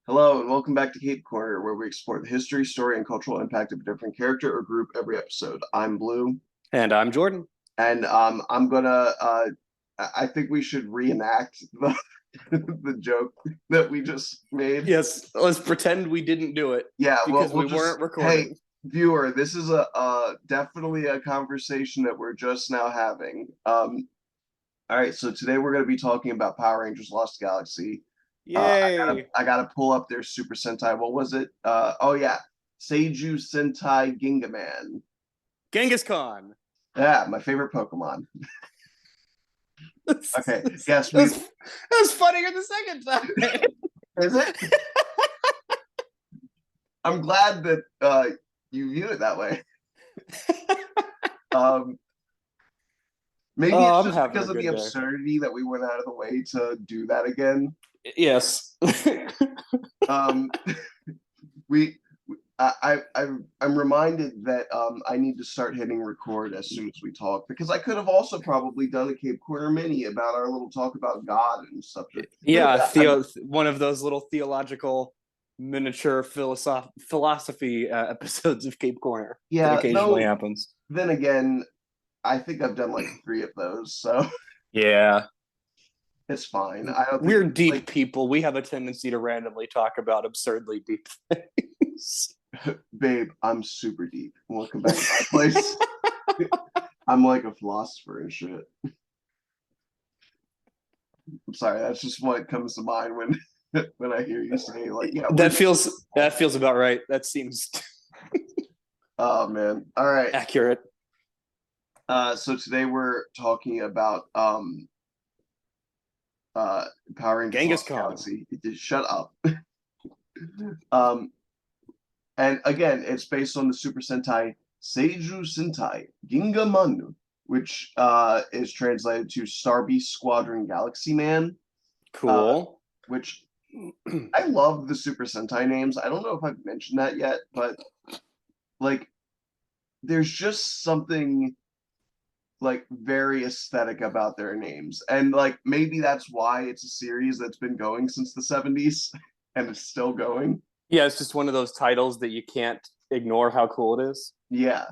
Hello, and welcome back to Cape Corner, where we explore the history, story, and cultural impact of a different character or group every episode. I'm Blue, And I'm Jordan. and I'm gonna. I think we should reenact the joke that we just made. Yes, let's pretend we didn't do it Yeah, well, because we'll we just. weren't Hey, recording. viewer, this is a definitely a conversation that we're just now having. All right, so today we're gonna be talking about Power Rangers Lost Galaxy. Yay! I gotta pull up their Super Sentai. What was it? Oh yeah, Seiju Sentai Gingaman. Genghis Khan. Yeah, my favorite Pokemon. That's, Okay, that's, yes, we that's, that's funnier the second time. is it. I'm glad that you view it that way. Um, maybe it's Oh, I'm just having a because of the good day. absurdity that we went out of the way to do that again. Yes. Um, we I'm reminded that I'm reminded that I need to start hitting record as soon as we talk because I could have also probably done a Cape Corner mini about our little talk about God and stuff. Really, Yeah, one of those little theological miniature philosophy episodes of Cape Corner that yeah. occasionally Though happens. then again, I think I've done like three of those, so Yeah. it's fine. I don't think We're deep like, people. We have a tendency to randomly talk about absurdly deep things. babe, I'm super deep. Welcome back to my place. I'm like a philosopher and shit. I'm sorry, that's just what comes to mind when when I hear you say like, yeah, we're That feels about right. That seems oh man. All right. accurate. So today we're talking about Power Rangers Genghis Lost Khan. Galaxy. Just shut up. Um and again, it's based on the Super Sentai Seiju Sentai Ginga Manu, which is translated to Star Beast Squadron Galaxy Man, uh, Cool. which I love the Super Sentai names. I don't know if I've mentioned that yet, but like there's just something like very aesthetic about their names. And like maybe that's why it's a series that's been going since the 70s and it's still going. Yeah, it's just one of those titles that you can't ignore how cool it is. Yeah.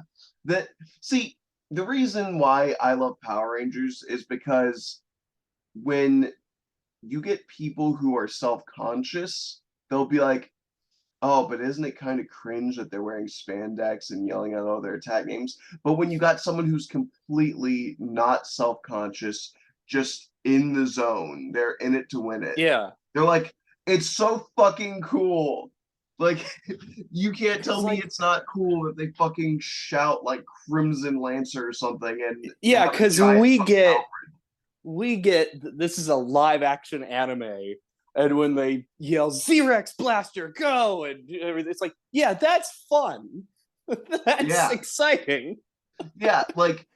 That see, the reason why I love Power Rangers is because when you get people who are self-conscious, they'll be like, "Oh, but isn't it kind of cringe that they're wearing spandex and yelling out all their attack names?" But when you got someone who's completely not self-conscious, just in the zone, they're in it to win it. Yeah. They're like, "It's so fucking cool." Like, you can't Cause tell me like it's not cool that they fucking shout like Crimson Lancer or something and yeah, have a because giant we fucking get we get this is a live action anime. And when they yell Z-Rex Blaster, go and everything, it's like, yeah, that's fun. That's yeah, exciting. yeah. Like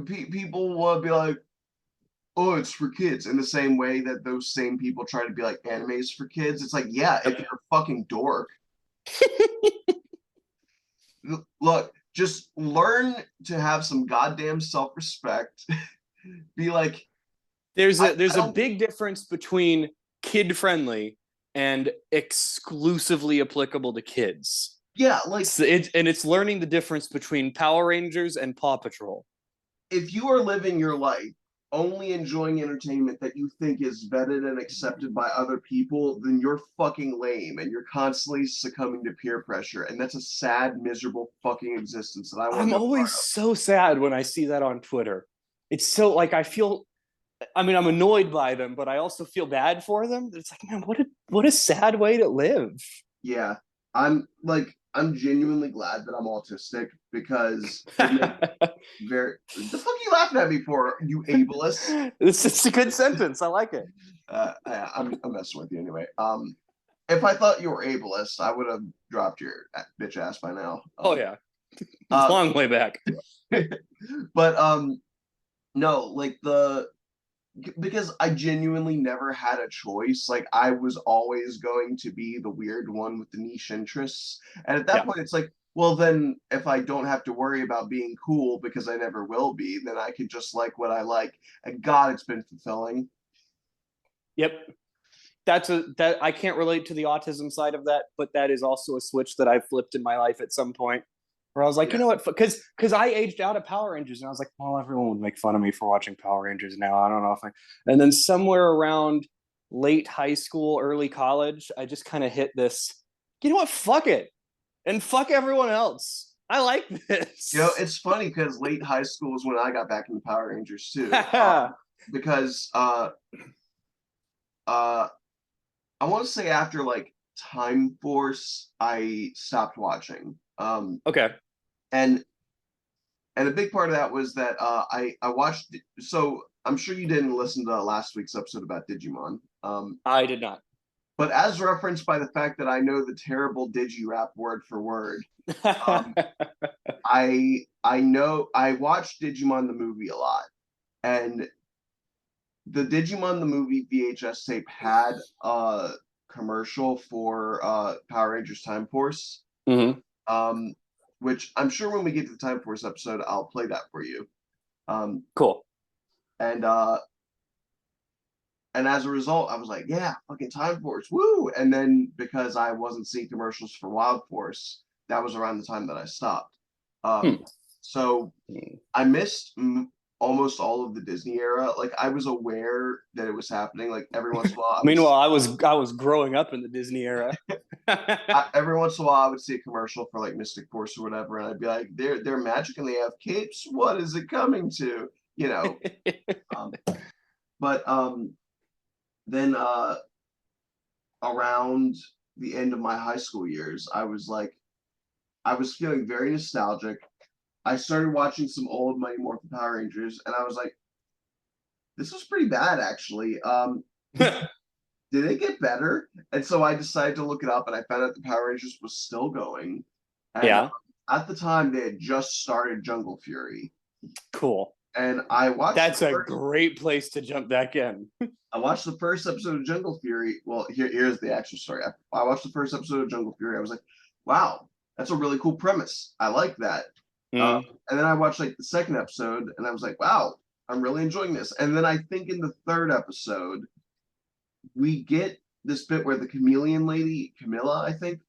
people will be like, "Oh, it's for kids," in the same way that those same people try to be like animes for kids. It's like, yeah, if Yep. you're a fucking dork, look, just learn to have some goddamn self-respect. Be like, there's a I there's a don't, big difference between kid friendly and exclusively applicable to kids. yeah, like It's learning the difference between Power Rangers and Paw Patrol. if you are living your life only enjoying entertainment that you think is vetted and accepted by other people, then you're fucking lame and you're constantly succumbing to peer pressure. And that's a sad, miserable fucking existence that I want I'm no part always of. so sad when I see that on Twitter. It's so like I mean I'm annoyed by them, but I also feel bad for them. It's like, man, what a sad way to live. Yeah. I'm genuinely glad that I'm autistic because it makes very the fuck are you laughing at me for, you ableist? It's a good sentence. I like it. I'm messing with you anyway. If I thought you were ableist, I would have dropped your bitch ass by now. Oh yeah. Uh, Long way back. but no, like the because I genuinely never had a choice. Like I was always going to be the weird one with the niche interests. And at that Yeah. point it's like, well then if I don't have to worry about being cool because I never will be, then I could just like what I like. And God, it's been fulfilling. Yep. that I can't relate to the autism side of that, but that is also a switch that I flipped in my life at some point where I was like, you Yeah. know what? Because I aged out of Power Rangers and I was like, well, everyone would make fun of me for watching Power Rangers now. I don't know if I. And then somewhere around late high school, early college, I just kind of hit this. You know what? Fuck it, and fuck everyone else. I like this. It's funny because late high school is when I got back into Power Rangers too. Because uh I want to say after like Time Force, I stopped watching. Okay, And a big part of that was that I watched. So I'm sure you didn't listen to last week's episode about Digimon. I did not. But as referenced by the fact that I know the terrible Digirap word for word, um, I know I watched Digimon the movie a lot, and the Digimon the movie VHS tape had a commercial for Power Rangers Time Force, Mm-hmm. um, which I'm sure when we get to the Time Force episode, I'll play that for you. Um, Cool. and uh, and as a result, I was like, yeah, fucking Time Force, woo! And then because I wasn't seeing commercials for Wild Force, that was around the time that I stopped. Hmm. So I missed almost all of the Disney era. Like I was aware that it was happening. Like every once in a while, Meanwhile, I was growing up in the Disney era. every once in a while I would see a commercial for like Mystic Force or whatever, and I'd be like, they're magic and they have capes. What is it coming to? You know. Um, but then around the end of my high school years, I was feeling very nostalgic. I started watching some old Mighty Morphin Power Rangers, and I was like, this was pretty bad actually. Did it get better? And so I decided to look it up, and I found out the Power Rangers was still going. And Yeah, at the time, they had just started Jungle Fury, cool. and I watched the That's a first. great place to jump back in. I watched the first episode of Jungle Fury. Well, here's the actual story. I watched the first episode of Jungle Fury. I was like, wow, that's a really cool premise. I like that. Mm. And then I watched like the second episode, and I was like, wow, I'm really enjoying this. And then I think in the third episode, we get this bit where the chameleon lady, Camilla, I think,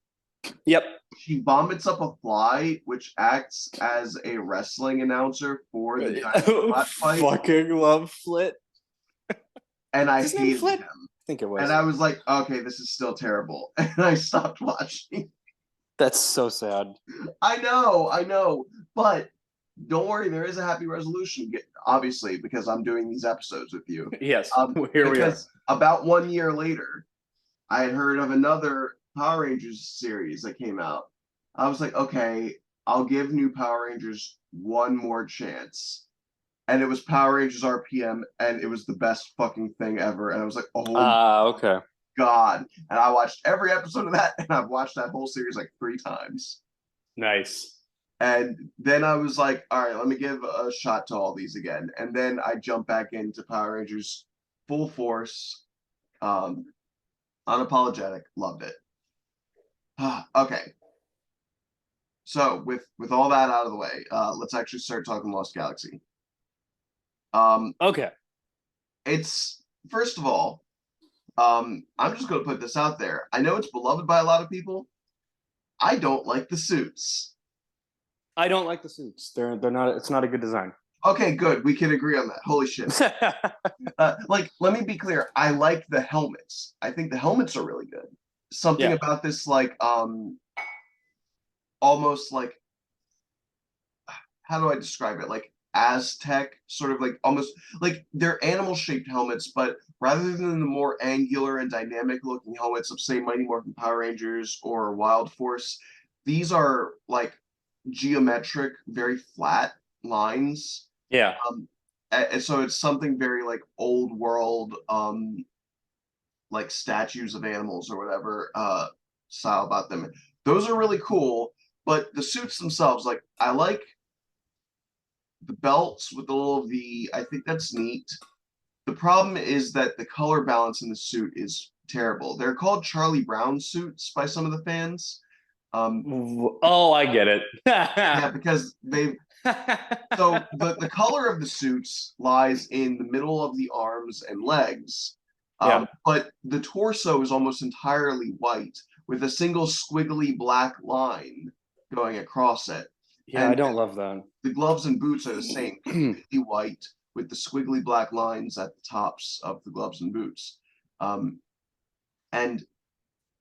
Yep. she vomits up a fly, which acts as a wrestling announcer for the giant flat fight. Fucking love Flit. And I Is his name hated Flit? him. I think it was. And I was like, okay, this is still terrible. And I stopped watching. That's so sad. I know. But don't worry, there is a happy resolution, obviously, because I'm doing these episodes with you. Yes, here we are. Because about 1 year later, I had heard of another Power Rangers series that came out. I was like, okay, I'll give new Power Rangers one more chance. And it was Power Rangers RPM, and it was the best fucking thing ever. And I was like, oh Okay. God. And I watched every episode of that, and I've watched that whole series like 3 times. Nice. And then I was like, all right, let me give a shot to all these again. And then I jumped back into Power Rangers full force, um, unapologetic, loved it. Okay. So with all that out of the way, let's actually start talking Lost Galaxy. Okay. It's first of all, I'm just going to put this out there. I know it's beloved by a lot of people. I don't like the suits. I don't like the suits. They're not. It's not a good design. Okay, good. We can agree on that. Holy shit. Like, let me be clear. I like the helmets. I think the helmets are really good. Something Yeah. about this, like, almost like, how do I describe it? Like Aztec, sort of like almost like they're animal shaped helmets, but rather than the more angular and dynamic looking helmets of, say, Mighty Morphin Power Rangers or Wild Force, these are like geometric, very flat lines. Yeah. And so it's something very like old world, like statues of animals or whatever style about them. Those are really cool, but the suits themselves, like I like the belts with the little V. I think that's neat. The problem is that the color balance in the suit is terrible. They're called Charlie Brown suits by some of the fans. Um, Oh, I get it. yeah, because they the color of the suits lies in the middle of the arms and legs. Yeah. But the torso is almost entirely white with a single squiggly black line going across it. Yeah, I And don't love that. the gloves and boots are the same, completely white with the squiggly black lines at the tops of the gloves and boots. Um, and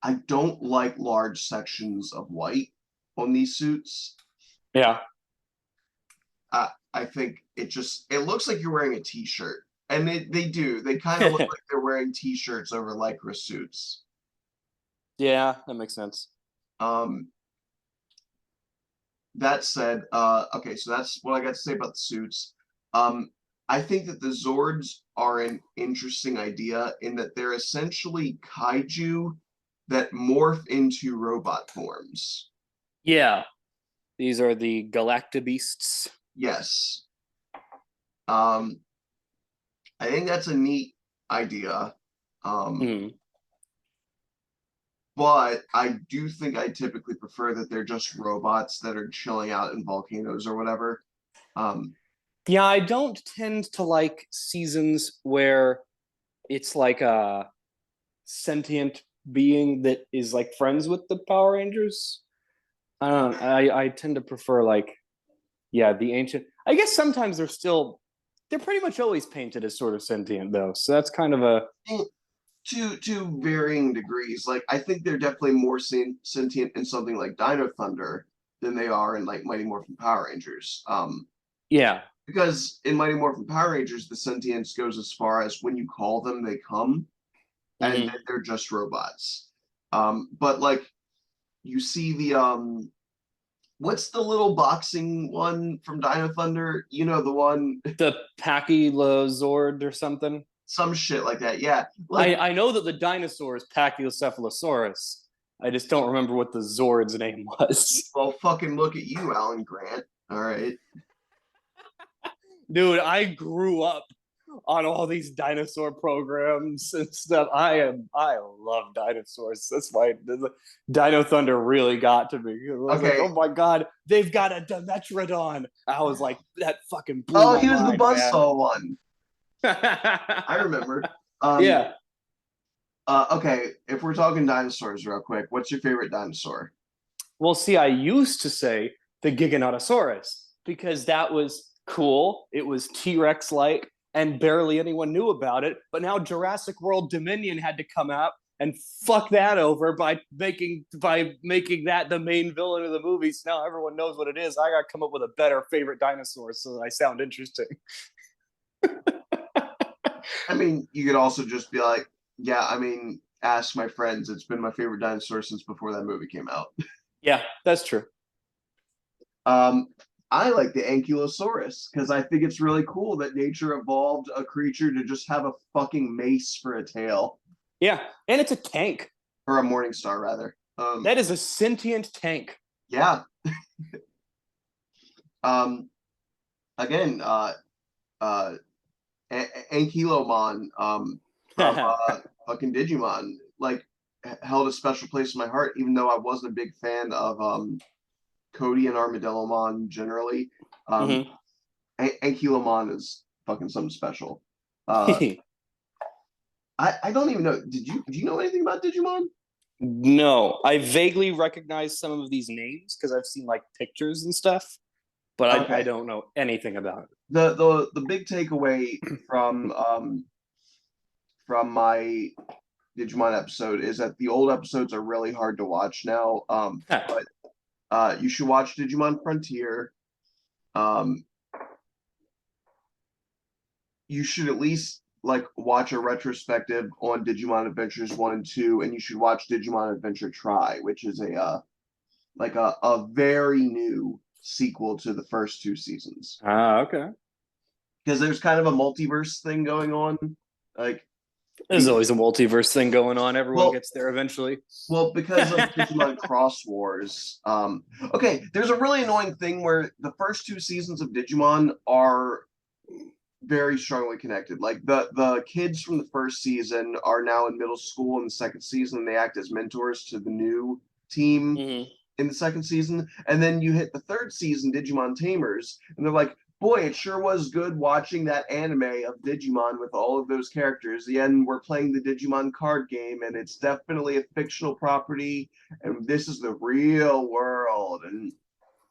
I don't like large sections of white on these suits. Yeah. I think it looks like you're wearing a t-shirt. And they do. They kind of look like they're wearing t-shirts over lycra suits. Yeah, that makes sense. Um, that said, okay, so that's what I got to say about the suits. Um, I think that the Zords are an interesting idea in that they're essentially kaiju that morph into robot forms. Yeah. These are the Galactabeasts. Yes. Um, I think that's a neat idea. Um, Mm. but I do think I typically prefer that they're just robots that are chilling out in volcanoes or whatever. Um, Yeah, I don't tend to like seasons where it's like a sentient being that is like friends with the Power Rangers. I don't know. I tend to prefer like yeah, the ancient. I guess sometimes they're pretty much always painted as sort of sentient though. So that's kind of a to varying degrees. Like I think they're definitely more sentient in something like Dino Thunder than they are in like Mighty Morphin Power Rangers. yeah. Because in Mighty Morphin Power Rangers, the sentience goes as far as when you call them, they come, and Mm-hmm. then they're just robots. But like you see the what's the little boxing one from Dino Thunder? You know the one, The Pachylozord or something. some shit like that. Yeah, like I know that the dinosaur is Pachycephalosaurus. I just don't remember what the Zord's name was. well, fucking look at you, Alan Grant. All right. Dude, I grew up on all these dinosaur programs and stuff. I love dinosaurs. That's why Dino Thunder really got to me. I was like, Okay. oh my god, they've got a Dimetrodon. I was like, that fucking blew Oh, my he was the mind, man. buzzsaw one. I remember. Um, Yeah. okay, if we're talking dinosaurs real quick, what's your favorite dinosaur? Well, see, I used to say the Giganotosaurus because that was cool. It was T Rex like, and barely anyone knew about it. But now Jurassic World Dominion had to come out and fuck that over by making that the main villain of the movie. So now everyone knows what it is. I got to come up with a better favorite dinosaur so that I sound interesting. I mean, you could also just be like, yeah, I mean, ask my friends. It's been my favorite dinosaur since before that movie came out. Yeah, that's true. Um, I like the Ankylosaurus because I think it's really cool that nature evolved a creature to just have a fucking mace for a tail, Yeah, and it's a tank. or a morning star rather. That is a sentient tank. Yeah. Um, again, uh, Ankylomon from fucking Digimon like held a special place in my heart, even though I wasn't a big fan of Cody and Armadillomon generally. Um, Mhm. Ankylomon is fucking something special. Uh, I don't even know. Do you know anything about Digimon? No, I vaguely recognize some of these names because I've seen like pictures and stuff, but I Okay. don't know anything about The big takeaway from my Digimon episode is that the old episodes are really hard to watch now. it. But you should watch Digimon Frontier. Um, you should at least like watch a retrospective on Digimon Adventures 1 and 2, and you should watch Digimon Adventure Try, which is a very new sequel to the first two seasons. Okay. Because there's kind of a multiverse thing going on. Like There's be, always a multiverse thing going on. Everyone well, gets there eventually. because of Digimon Cross Wars. Okay, there's a really annoying thing where the first two seasons of Digimon are very strongly connected. Like the kids from the first season are now in middle school in the second season. They act as mentors to the new team Mhm. in the second season, and then you hit the third season, Digimon Tamers, and they're like, boy, it sure was good watching that anime of Digimon with all of those characters. And we're playing the Digimon card game, and it's definitely a fictional property, and this is the real world. And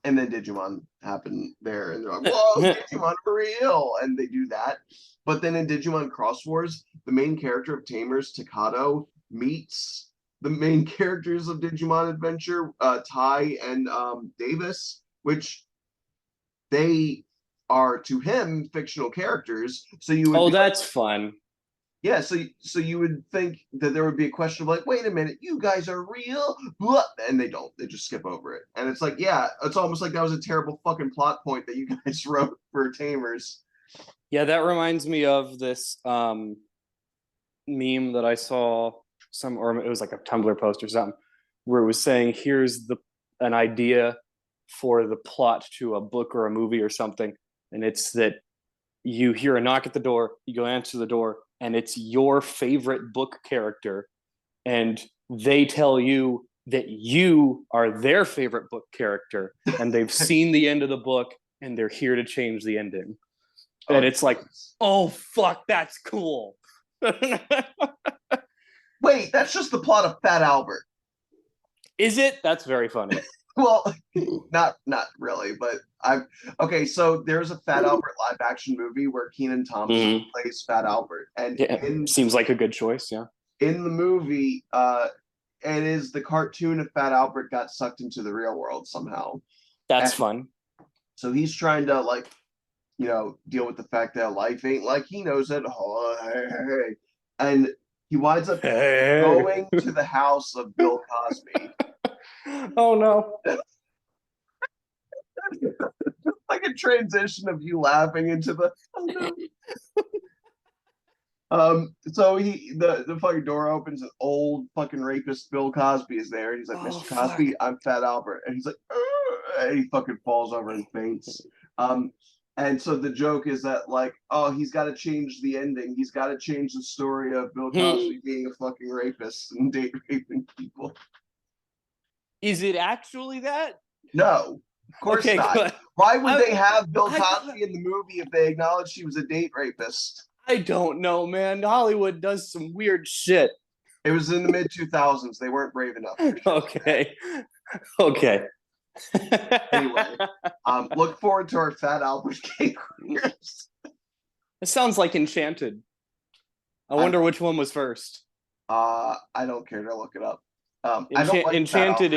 then Digimon happen there, and they're like, "Whoa, Digimon are real!" And they do that. But then in Digimon Cross Wars, the main character of Tamers, Takato, meets the main characters of Digimon Adventure, Tai and Davis, which they are to him fictional characters. So you would Oh, be like, that's fun. yeah, so you would think that there would be a question of like, wait a minute, you guys are real, blah, and they don't. They just skip over it, and it's like, yeah, it's almost like that was a terrible fucking plot point that you guys wrote for Tamers. Yeah, that reminds me of this meme that I saw or it was like a Tumblr post or something, where it was saying, "Here's an idea for the plot to a book or a movie or something," and it's that you hear a knock at the door, you go answer the door, and it's your favorite book character, and they tell you that you are their favorite book character, and they've seen the end of the book, and they're here to change the ending. And it's like, oh fuck, that's cool. Wait, that's just the plot of Fat Albert. Is it? That's very funny. Well, not really, but I okay. So there's a Fat Albert live action movie where Kenan Thompson plays Fat Albert, and Yeah, seems like a good choice. Yeah. in the movie, it is the cartoon of Fat Albert got sucked into the real world somehow. That's And fun. so he's trying to like, deal with the fact that life ain't like he knows it. Oh, hey, hey, hey. And he winds up going to the house of Bill Cosby. Oh no. Like a transition of you laughing into the oh no. So the fucking door opens and old fucking rapist Bill Cosby is there, and he's like, Oh, Mr. Cosby, fuck. I'm Fat Albert. And he's like, "Ugh," and he fucking falls over and faints. And so the joke is that like, oh, he's got to change the ending. He's got to change the story of Bill Cosby being a fucking rapist and date raping people. Is it actually that? No, of course Okay, not. good. Why would they have Bill Cosby in the movie if they acknowledged he was a date rapist? I don't know, man. Hollywood does some weird shit. It was in the mid 2000s. They weren't brave enough. Okay. Okay. Anyway, look forward to our Fat Albert game. It sounds like Enchanted. I wonder which one was first. I don't care to look it up. I don't like Enchanted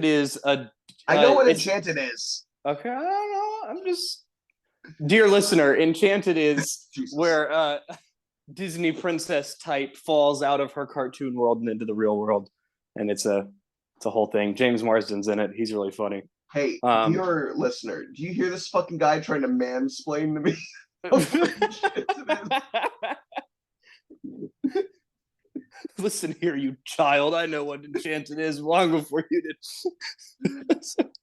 is a. I know what Enchanted is. Okay, I don't know. I'm just, dear listener, Enchanted is where Disney princess type falls out of her cartoon world and into the real world, and it's a whole thing. James Marsden's in it. He's really funny. Hey, dear listener, do you hear this fucking guy trying to mansplain to me? Listen here, you child. I know what Enchanted is long before you did.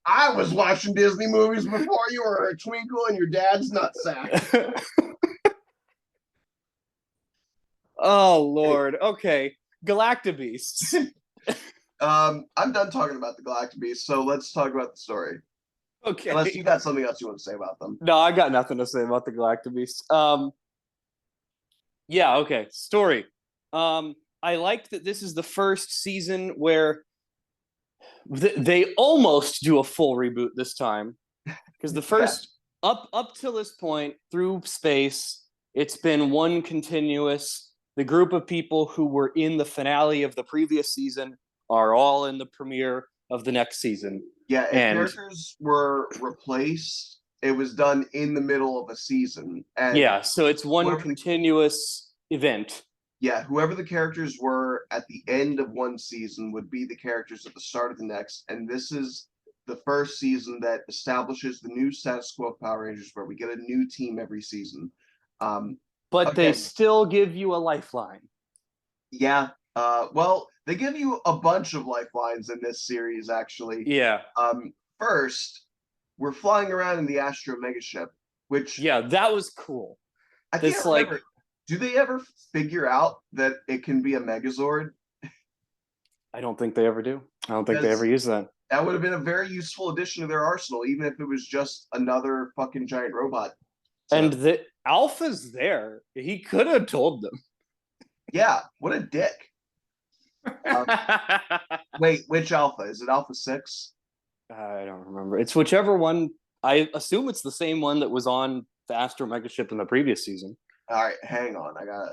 I was watching Disney movies before you were a twinkle in your dad's nutsack. Oh Lord. Okay. Galactabeasts. I'm done talking about the Galactabeasts, so let's talk about the story. Okay. Unless you got something else you want to say about them. No, I got nothing to say about the Galactabeasts. Yeah, okay. Story. I like that this is the first season where they almost do a full reboot this time. Because the first up till this point, through space, it's been one continuous. The group of people who were in the finale of the previous season are all in the premiere of the next season. Yeah, if characters were replaced, it was done in the middle of a season. And yeah, so it's one continuous event. Yeah, whoever the characters were at the end of one season would be the characters at the start of the next. And this is the first season that establishes the new status quo of Power Rangers, where we get a new team every season. But they still give you a lifeline. Yeah. Well, they give you a bunch of lifelines in this series, actually. Yeah. First, we're flying around in the Astro Megaship, which that was cool. I can't remember. Do they ever figure out that it can be a Megazord? I don't think they ever do. I don't think they ever use that. That would have been a very useful addition to their arsenal, even if it was just another fucking giant robot. And So the Alpha's there. He could have told them. yeah, what a dick. Wait, which alpha? Is it Alpha 6? I don't remember. It's whichever one. I assume it's the same one that was on the Astro Mega ship in the previous season. All right, hang on. I got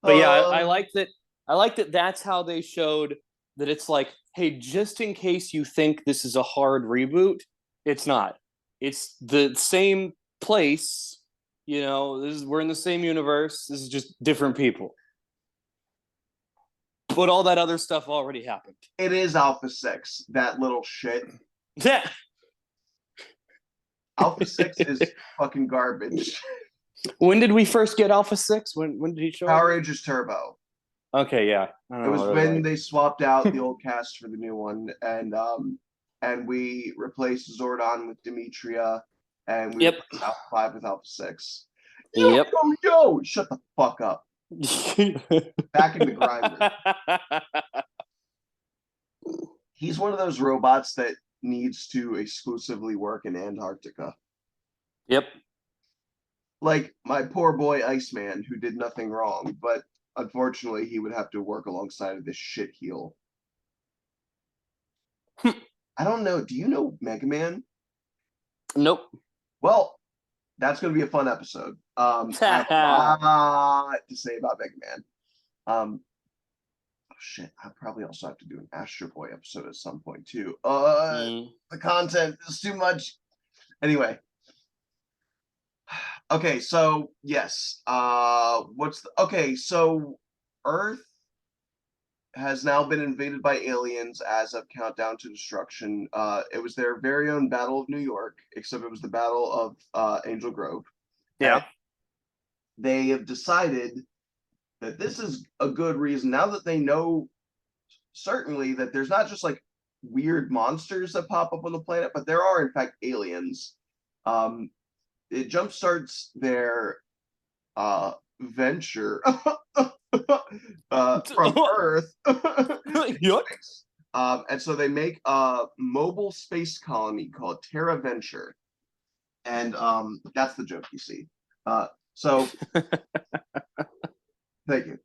But yeah, I uh like that. I like that. That's how they showed that it's like, hey, just in case you think this is a hard reboot, it's not. It's the same place. We're in the same universe. This is just different people. But all that other stuff already happened. it is Alpha 6, that little shit. Yeah. Alpha 6 is fucking garbage. When did we first get Alpha 6? When did he show Power up? Rangers Turbo. Okay, yeah. I don't It know was what when like. they swapped out the old cast for the new one, and we replaced Zordon with Demetria, and we Yep. replaced Alpha 5 with Alpha 6. Yo, Yep. yo, yo! Shut the fuck up. Back in the grinder. He's one of those robots that needs to exclusively work in Antarctica. Yep. Like my poor boy Iceman, who did nothing wrong, but unfortunately he would have to work alongside of this shit heel. I don't know. Do you know Mega Man? Nope. Well, that's going to be a fun episode. I have a lot to say about Mega Man. Oh shit, I probably also have to do an Astro Boy episode at some point too. The content is too much. Anyway, okay, so yes. Okay, so Earth has now been invaded by aliens as of Countdown to Destruction. It was their very own Battle of New York, except it was the Battle of Angel Grove. And Yeah. they have decided that this is a good reason now that they know certainly that there's not just like weird monsters that pop up on the planet, but there are in fact aliens. Um, it jumpstarts their venture from Earth. And so they make a mobile space colony called Terra Venture, and that's the joke you see. So thank you.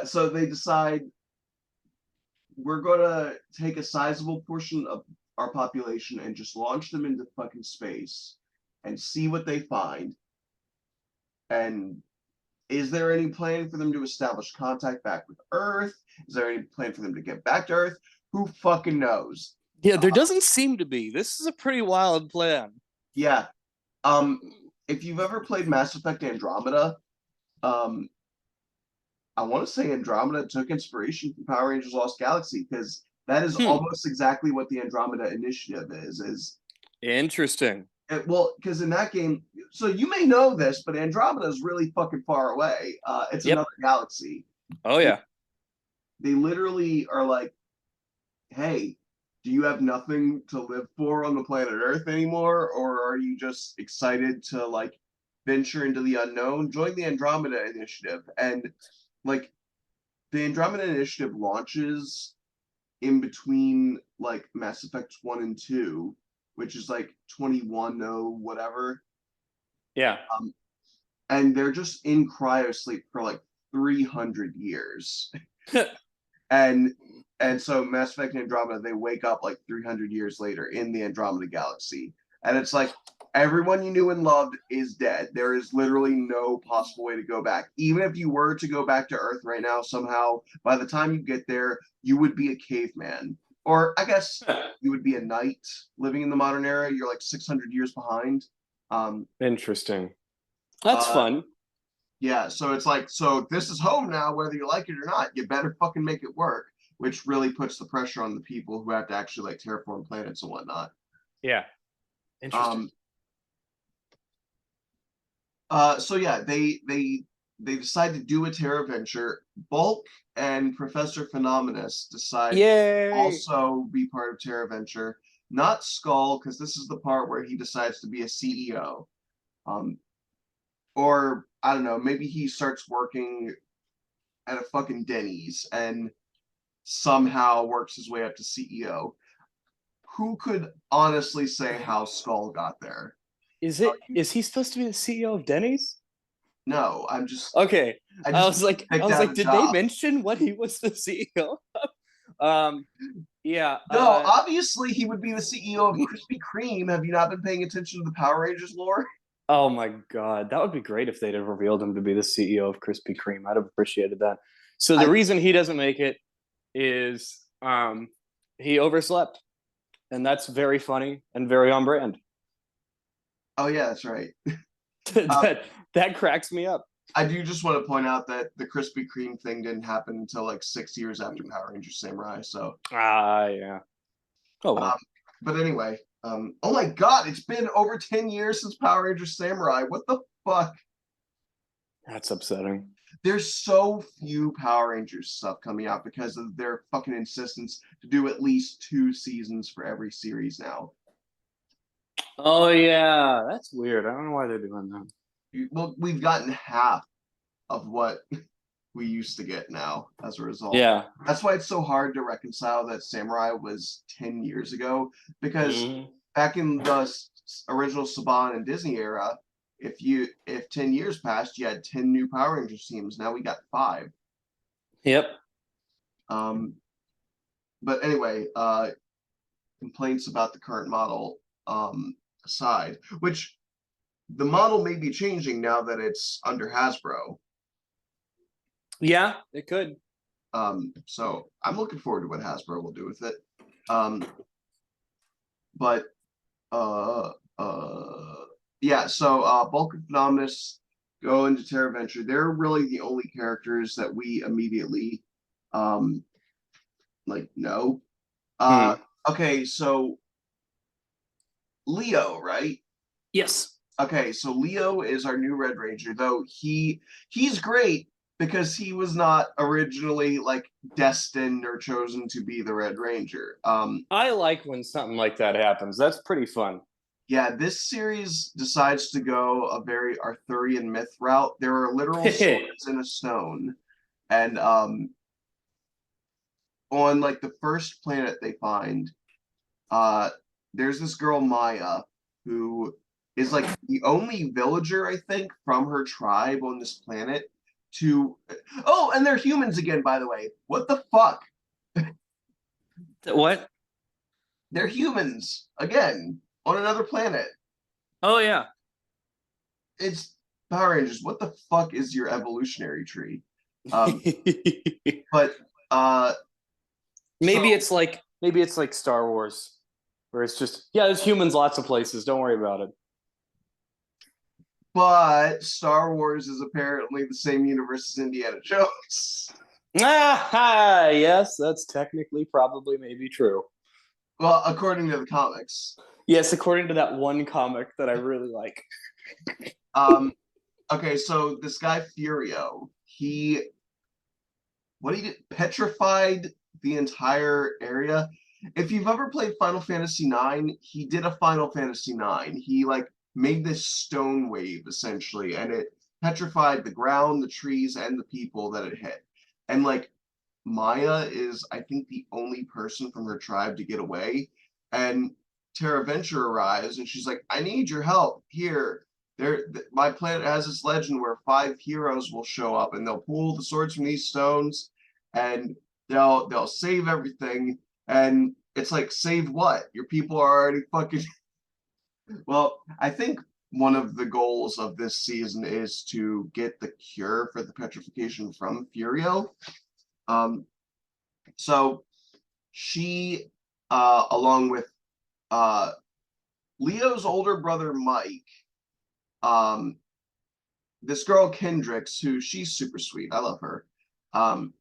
So they decide we're gonna take a sizable portion of our population and just launch them into fucking space and see what they find. And is there any plan for them to establish contact back with Earth? Is there any plan for them to get back to Earth? Who fucking knows? Yeah, there doesn't seem to be. This is a pretty wild plan. Yeah. If you've ever played Mass Effect Andromeda, um, I want to say Andromeda took inspiration from Power Rangers Lost Galaxy because that is almost exactly what the Andromeda Initiative is Interesting. well, because in that game, so you may know this, but Andromeda is really fucking far away. It's Yep. another galaxy. Oh yeah. They literally are like, hey, do you have nothing to live for on the planet Earth anymore, or are you just excited to like venture into the unknown? Join the Andromeda Initiative, and like the Andromeda Initiative launches in between like Mass Effect 1 and 2, which is like 21 whatever. Yeah. And they're just in cryo sleep for like 300 years. and so Mass Effect Andromeda, they wake up like 300 years later in the Andromeda galaxy. And it's like everyone you knew and loved is dead. There is literally no possible way to go back. Even if you were to go back to Earth right now, somehow, by the time you get there, you would be a caveman. Or I guess you would be a knight living in the modern era. You're like 600 years behind. Interesting. That's Uh, fun. yeah, so it's like, so this is home now, whether you like it or not. You better fucking make it work, which really puts the pressure on the people who have to actually like terraform planets and whatnot. Yeah. Interesting. So yeah, they decide to do a Terra venture. Bulk and Professor Phenomenus decide Yay. also be part of Terra venture. Not Skull, because this is the part where he decides to be a CEO. Or I don't know, maybe he starts working at a fucking Denny's and somehow works his way up to CEO. Who could honestly say how Skull got there? Is he supposed to be the CEO of Denny's? No, Okay. I I just was like, picked out a did they job. mention what he was the CEO of? Yeah. No, obviously he would be the CEO of Krispy Kreme. Have you not been paying attention to the Power Rangers lore? Oh my God, that would be great if they'd have revealed him to be the CEO of Krispy Kreme. I'd have appreciated that. So the I reason he doesn't make it is he overslept, and that's very funny and very on brand. oh yeah, that's right. Um, that cracks me up. I do just want to point out that the Krispy Kreme thing didn't happen until like 6 years after Power Rangers Samurai. So, Yeah. Oh um, well, but anyway, oh my God, it's been over 10 years since Power Rangers Samurai. What the fuck? that's upsetting. There's so few Power Rangers stuff coming out because of their fucking insistence to do at least 2 seasons for every series now. Oh yeah, that's weird. I don't know why they're doing that. Well, we've gotten half of what we used to get now as a result. Yeah. That's why it's so hard to reconcile that Samurai was 10 years ago, because Mhm. back in the original Saban and Disney era, if 10 years passed, you had 10 new Power Rangers teams. Now we got 5. Yep. Um, but anyway, complaints about the current model aside, which the model may be changing now that it's under Hasbro. Yeah, it could. So I'm looking forward to what Hasbro will do with it. Um, but uh, uh, yeah, so Bulk and Phenomenus go into Terra Venture. They're really the only characters that we immediately um like know. Uh, Hmm. okay, so Leo, right? Yes. Okay, so Leo is our new Red Ranger, though he's great because he was not originally like destined or chosen to be the Red Ranger. I like when something like that happens. That's pretty fun. Yeah, this series decides to go a very Arthurian myth route. There are literal swords in a stone, and on like the first planet they find, uh, there's this girl Maya who is like the only villager I think from her tribe on this planet. To oh, and they're humans again, by the way. What the fuck? What? They're humans again on another planet. Oh yeah. It's Power Rangers. What the fuck is your evolutionary tree? Um, but so Maybe it's like Star Wars, where it's just yeah, there's humans lots of places. Don't worry about it. but Star Wars is apparently the same universe as Indiana Jones. Ah, yes, that's technically probably maybe true. Well, according to the comics. Yes, according to that one comic that I really like. Um, okay, so this guy Furio, he what he did petrified the entire area. If you've ever played Final Fantasy IX, he did a Final Fantasy IX. He like made this stone wave essentially, and it petrified the ground, the trees, and the people that it hit. And like Maya is, I think, the only person from her tribe to get away. And Terra Venture arrives, and she's like, "I need your help here. My planet has this legend where 5 heroes will show up, and they'll pull the swords from these stones, and they'll save everything." And it's like, save what? Your people are already fucking. Well, I think one of the goals of this season is to get the cure for the petrification from Furio. Um, so she, along with uh, Leo's older brother Mike, um, this girl Kendricks, who she's super sweet, I love her, um,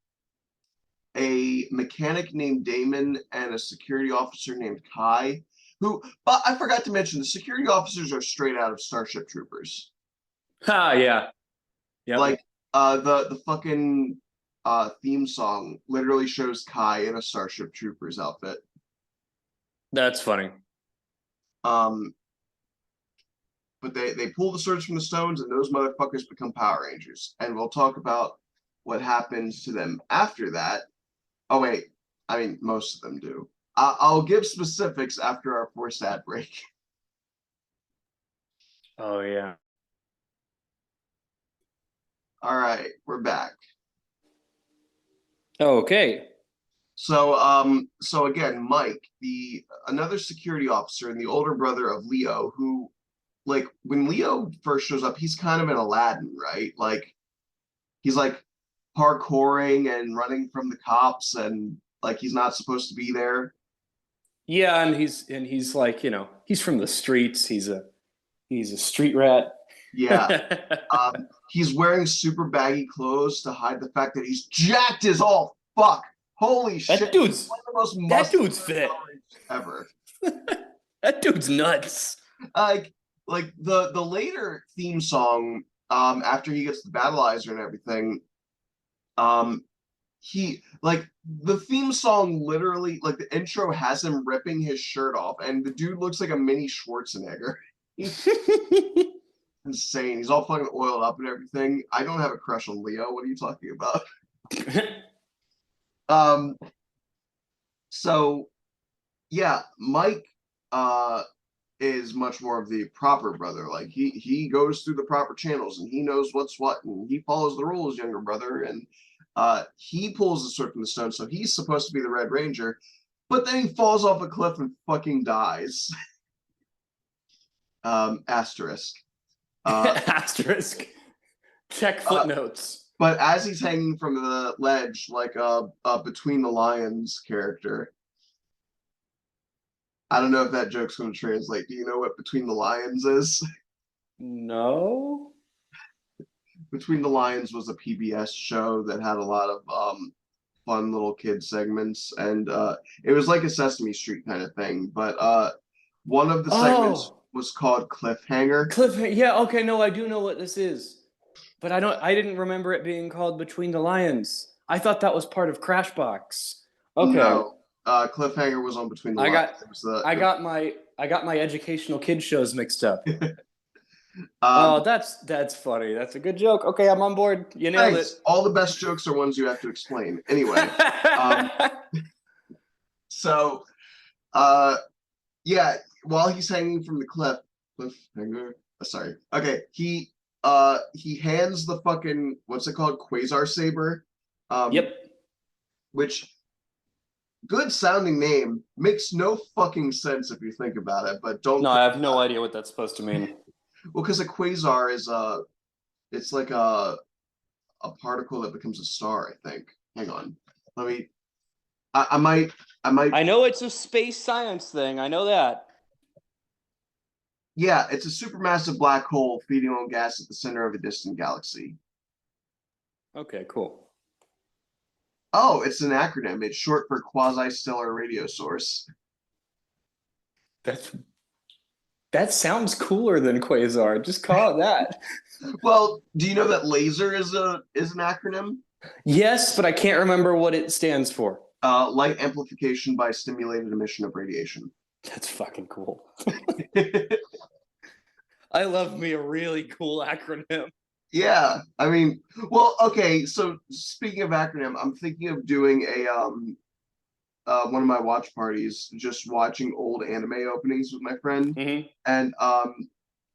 a mechanic named Damon, and a security officer named Kai. Who, but I forgot to mention, the security officers are straight out of Starship Troopers. Ah, yeah. Yep. Like the fucking theme song literally shows Kai in a Starship Troopers outfit. That's funny. Um, but they pull the swords from the stones, and those motherfuckers become Power Rangers. And we'll talk about what happens to them after that. Oh wait, I mean most of them do. I'll give specifics after our forced ad break. Oh yeah. All right, we're back. Okay. So again, Mike, the another security officer and the older brother of Leo, who like when Leo first shows up, he's kind of an Aladdin, right? Like he's like parkouring and running from the cops and like he's not supposed to be there. Yeah, and he's like, he's from the streets. He's a street rat. Yeah. He's wearing super baggy clothes to hide the fact that he's jacked as all fuck. Holy that shit. dude's One of the most that dude's muscular fit. Power Rangers ever. That dude's nuts. Like the later theme song, after he gets the battleizer and everything, um, he like the theme song literally like the intro has him ripping his shirt off, and the dude looks like a mini Schwarzenegger. He's insane. He's all fucking oiled up and everything. I don't have a crush on Leo. What are you talking about? Um, so yeah, Mike is much more of the proper brother. Like he goes through the proper channels and he knows what's what and he follows the rules, younger brother, and he pulls the sword from the stone, so he's supposed to be the Red Ranger, but then he falls off a cliff and fucking dies. Asterisk. Asterisk. Check Uh, footnotes. but as he's hanging from the ledge, like Between the Lions character, I don't know if that joke's going to translate. Do you know what Between the Lions is? No. Between the Lions was a PBS show that had a lot of fun little kid segments, and it was like a Sesame Street kind of thing. But one of the segments Oh, was called Cliffhanger. Cliffhanger. Yeah, okay, no, I do know what this is. But I didn't remember it being called Between the Lions. I thought that was part of Crashbox. Okay. No, Cliffhanger was on Between the I Lions. got It was the I it was, got my educational kid shows mixed up. um, Oh, that's funny. That's a good joke. Okay, I'm on board. You nailed it. thanks. All the best jokes are ones you have to explain. Anyway, um, so uh, yeah, while he's hanging from the cliffhanger. Sorry. Okay, he hands the fucking what's it called, Quasar saber, um, Yep. which good sounding name makes no fucking sense if you think about it, but don't No, think I have no about idea what that's supposed to mean. it. Well, because a quasar is it's like a particle that becomes a star. I think. Hang on, let me. I might. I might. I know it's a space science thing. I know that. Yeah, it's a supermassive black hole feeding on gas at the center of a distant galaxy. Okay, cool. Oh, it's an acronym. It's short for quasi-stellar radio source. That's that sounds cooler than Quasar. Just call it that. Well, do you know that laser is an acronym? Yes, but I can't remember what it stands for. Light amplification by stimulated emission of radiation. That's fucking cool. I love me a really cool acronym. Yeah, I mean, well, okay. So speaking of acronym, I'm thinking of doing a one of my watch parties, just watching old anime openings with my friend, Mm-hmm. and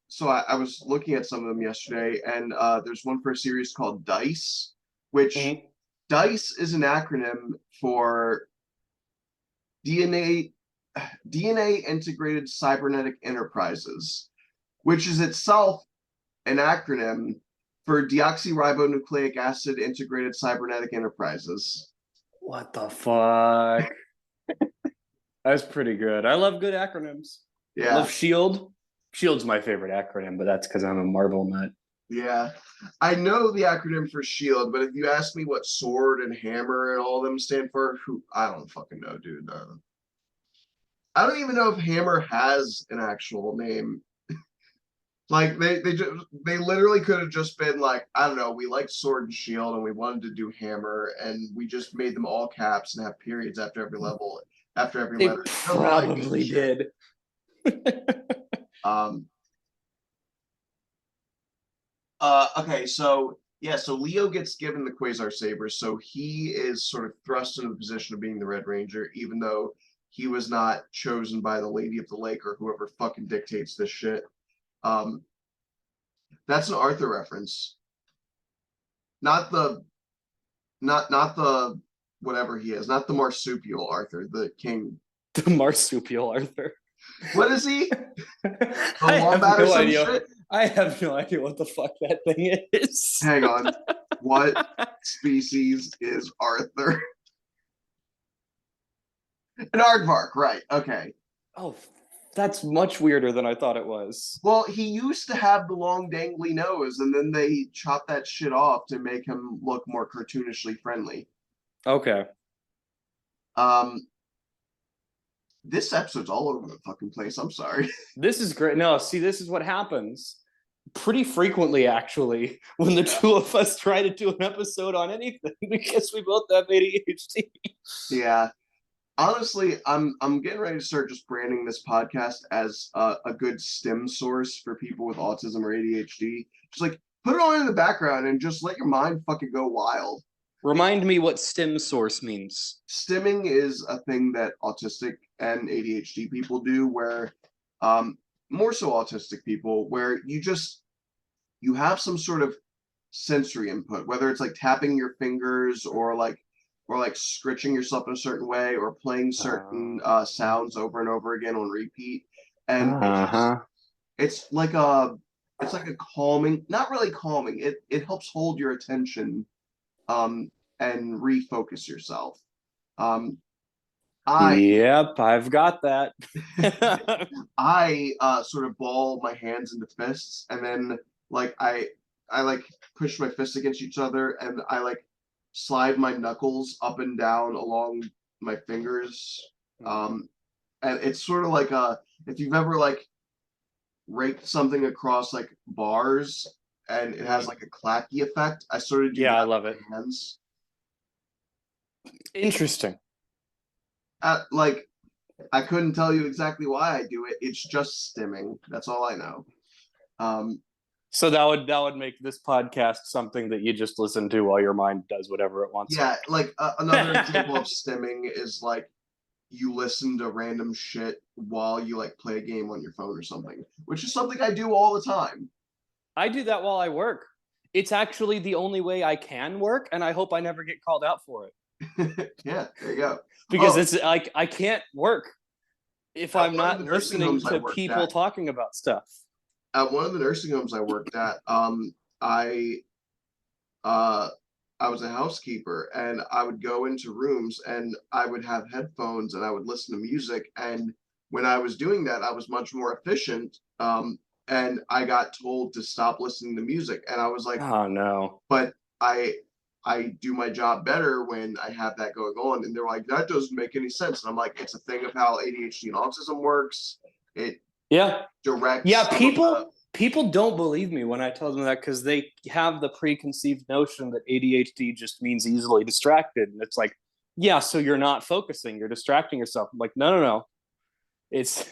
so I was looking at some of them yesterday, and there's one for a series called Dice, which Mm-hmm. Dice is an acronym for DNA DNA Integrated Cybernetic Enterprises, which is itself an acronym for Deoxyribonucleic Acid Integrated Cybernetic Enterprises. What the fuck? That's pretty good. I love good acronyms. Yeah, Love Shield. Shield's my favorite acronym, but that's because I'm a Marvel nut. yeah. I know the acronym for SHIELD, but if you ask me what sword and hammer and all of them stand for, who I don't fucking know, dude. I don't even know if hammer has an actual name. Like they literally could have just been like, I don't know, we like sword and shield and we wanted to do hammer and we just made them all caps and have periods after every level, after every They letter. No like probably shit. did. Um okay, so Yeah, so Leo gets given the Quasar Saber, so he is sort of thrust into the position of being the Red Ranger, even though he was not chosen by the Lady of the Lake or whoever fucking dictates this shit. Um, that's an Arthur reference, not the not the whatever he is, not the marsupial Arthur, the king. The marsupial Arthur. What is he? The I have wombat or no some idea. shit? I have no idea what the fuck that thing is. Hang on. What species is Arthur? An aardvark, right? Okay. Oh, that's much weirder than I thought it was. Well, he used to have the long dangly nose, and then they chopped that shit off to make him look more cartoonishly friendly. Okay. Um, this episode's all over the fucking place. I'm sorry. This is great. No, see, this is what happens pretty frequently, actually, when the two of us try to do an episode on anything because we both have ADHD. Yeah. Honestly, I'm getting ready to start just branding this podcast as a good STEM source for people with autism or ADHD. Just like put it on in the background and just let your mind fucking go wild. Remind me what STEM source means. Stimming is a thing that autistic and ADHD people do, where more so autistic people, where you have some sort of sensory input, whether it's like tapping your fingers or like scritching yourself in a certain way or playing certain sounds over and over again on repeat. And Uh-huh. it's like a calming, not really calming. It helps hold your attention um and refocus yourself. Um I Yep, I've got that. I sort of ball my hands into fists and then like I like push my fists against each other and I like slide my knuckles up and down along my fingers. Um and it's sort of like if you've ever like raked something across like bars and it has like a clacky effect, I sort of do Yeah, I that love with it. my hands. Interesting. Like I couldn't tell you exactly why I do it. It's just stimming. That's all I know. Um, So that would make this podcast something that you just listen to while your mind does whatever it wants. yeah, like another example of stimming is like you listen to random shit while you like play a game on your phone or something, which is something I do all the time. I do that while I work. It's actually the only way I can work, and I hope I never get called out for it. Yeah, there you go. Because it's like I can't work if At I'm one of not the nursing listening homes I to worked people talking about stuff. at one of the nursing homes I worked at, I uh I was a housekeeper and I would go into rooms and I would have headphones and I would listen to music. And when I was doing that, I was much more efficient. And I got told to stop listening to music. And I was like, Oh no. but I I do my job better when I have that going on. And they're like, that doesn't make any sense. And I'm like, it's a thing of how ADHD and autism works. It Yeah. directs Yeah, some of the people don't believe me when I tell them that because they have the preconceived notion that ADHD just means easily distracted. And it's like, yeah, so you're not focusing, you're distracting yourself. I'm like, no. It's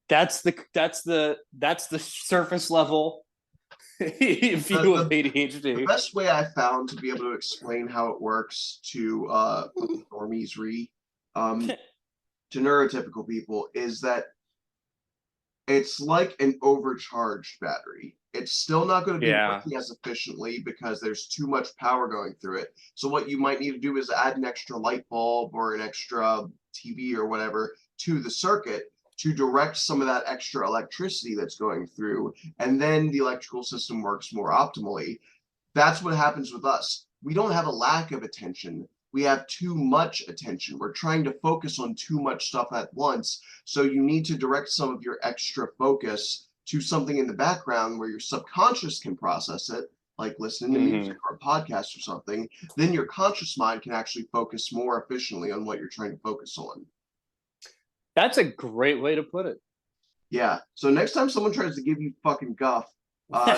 that's the surface level view of the ADHD. best way I found to be able to explain how it works to normies to neurotypical people is that it's like an overcharged battery. It's still not going to be Yeah. working as efficiently because there's too much power going through it. So what you might need to do is add an extra light bulb or an extra TV or whatever to the circuit to direct some of that extra electricity that's going through, and then the electrical system works more optimally. That's what happens with us. We don't have a lack of attention. We have too much attention. We're trying to focus on too much stuff at once. So you need to direct some of your extra focus to something in the background where your subconscious can process it, like listening to music or a podcast or something. Then your conscious mind can actually focus more efficiently on what you're trying to focus on. That's a great way to put it. Yeah. So next time someone tries to give you fucking guff,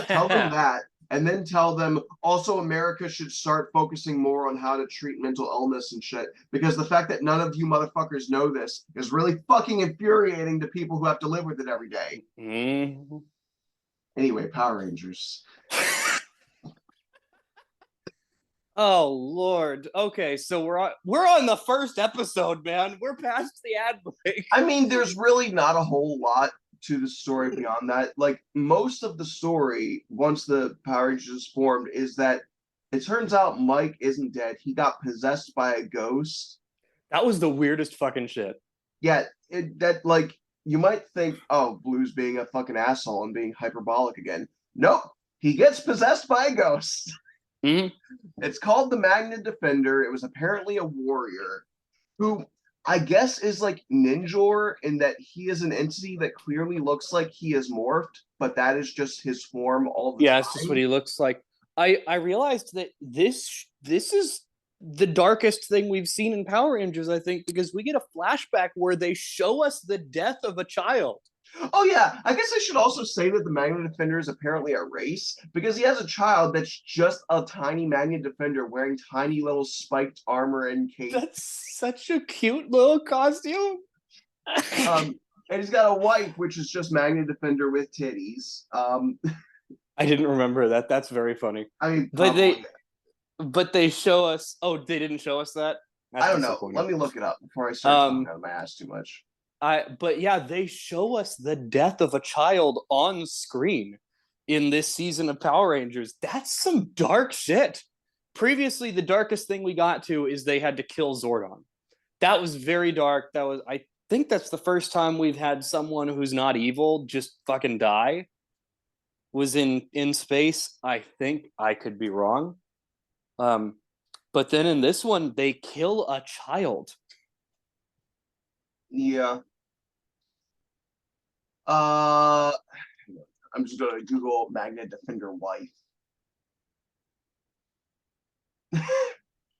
tell them that, and then tell them also America should start focusing more on how to treat mental illness and shit. Because the fact that none of you motherfuckers know this is really fucking infuriating to people who have to live with it every day. Mm-hmm. Anyway, Power Rangers. Oh Lord. Okay, so we're on the first episode, man. We're past the ad break. I mean, there's really not a whole lot to the story beyond that. Like most of the story, once the Power Rangers is formed, is that it turns out Mike isn't dead. He got possessed by a ghost. That was the weirdest fucking shit. Yet that like you might think, oh, Blue's being a fucking asshole and being hyperbolic again. Nope, he gets possessed by a ghost. Mm-hmm. It's called the Magnet Defender. It was apparently a warrior who I guess is like Ninjor in that he is an entity that clearly looks like he is morphed, but that is just his form all the Yeah, it's just what time. he looks like. I realized that this is the darkest thing we've seen in Power Rangers, I think, because we get a flashback where they show us the death of a child. Oh yeah, I guess I should also say that the Magnet Defender is apparently a race because he has a child that's just a tiny Magnet Defender wearing tiny little spiked armor and cape. That's such a cute little costume. Um, and he's got a wife, which is just Magnet Defender with titties. I didn't remember that. That's very funny. I mean, But probably. they show us. Oh, they didn't show us that. I That's don't know. disappointing. Let me look it up before I start talking Um, out of my ass too much. but yeah, they show us the death of a child on screen in this season of Power Rangers. That's some dark shit. Previously, the darkest thing we got to is they had to kill Zordon. That was very dark. I think that's the first time we've had someone who's not evil just fucking die. Was in space. I think I could be wrong. Um, but then in this one, they kill a child. Yeah. Uh, I'm just going to Google Magnet Defender wife.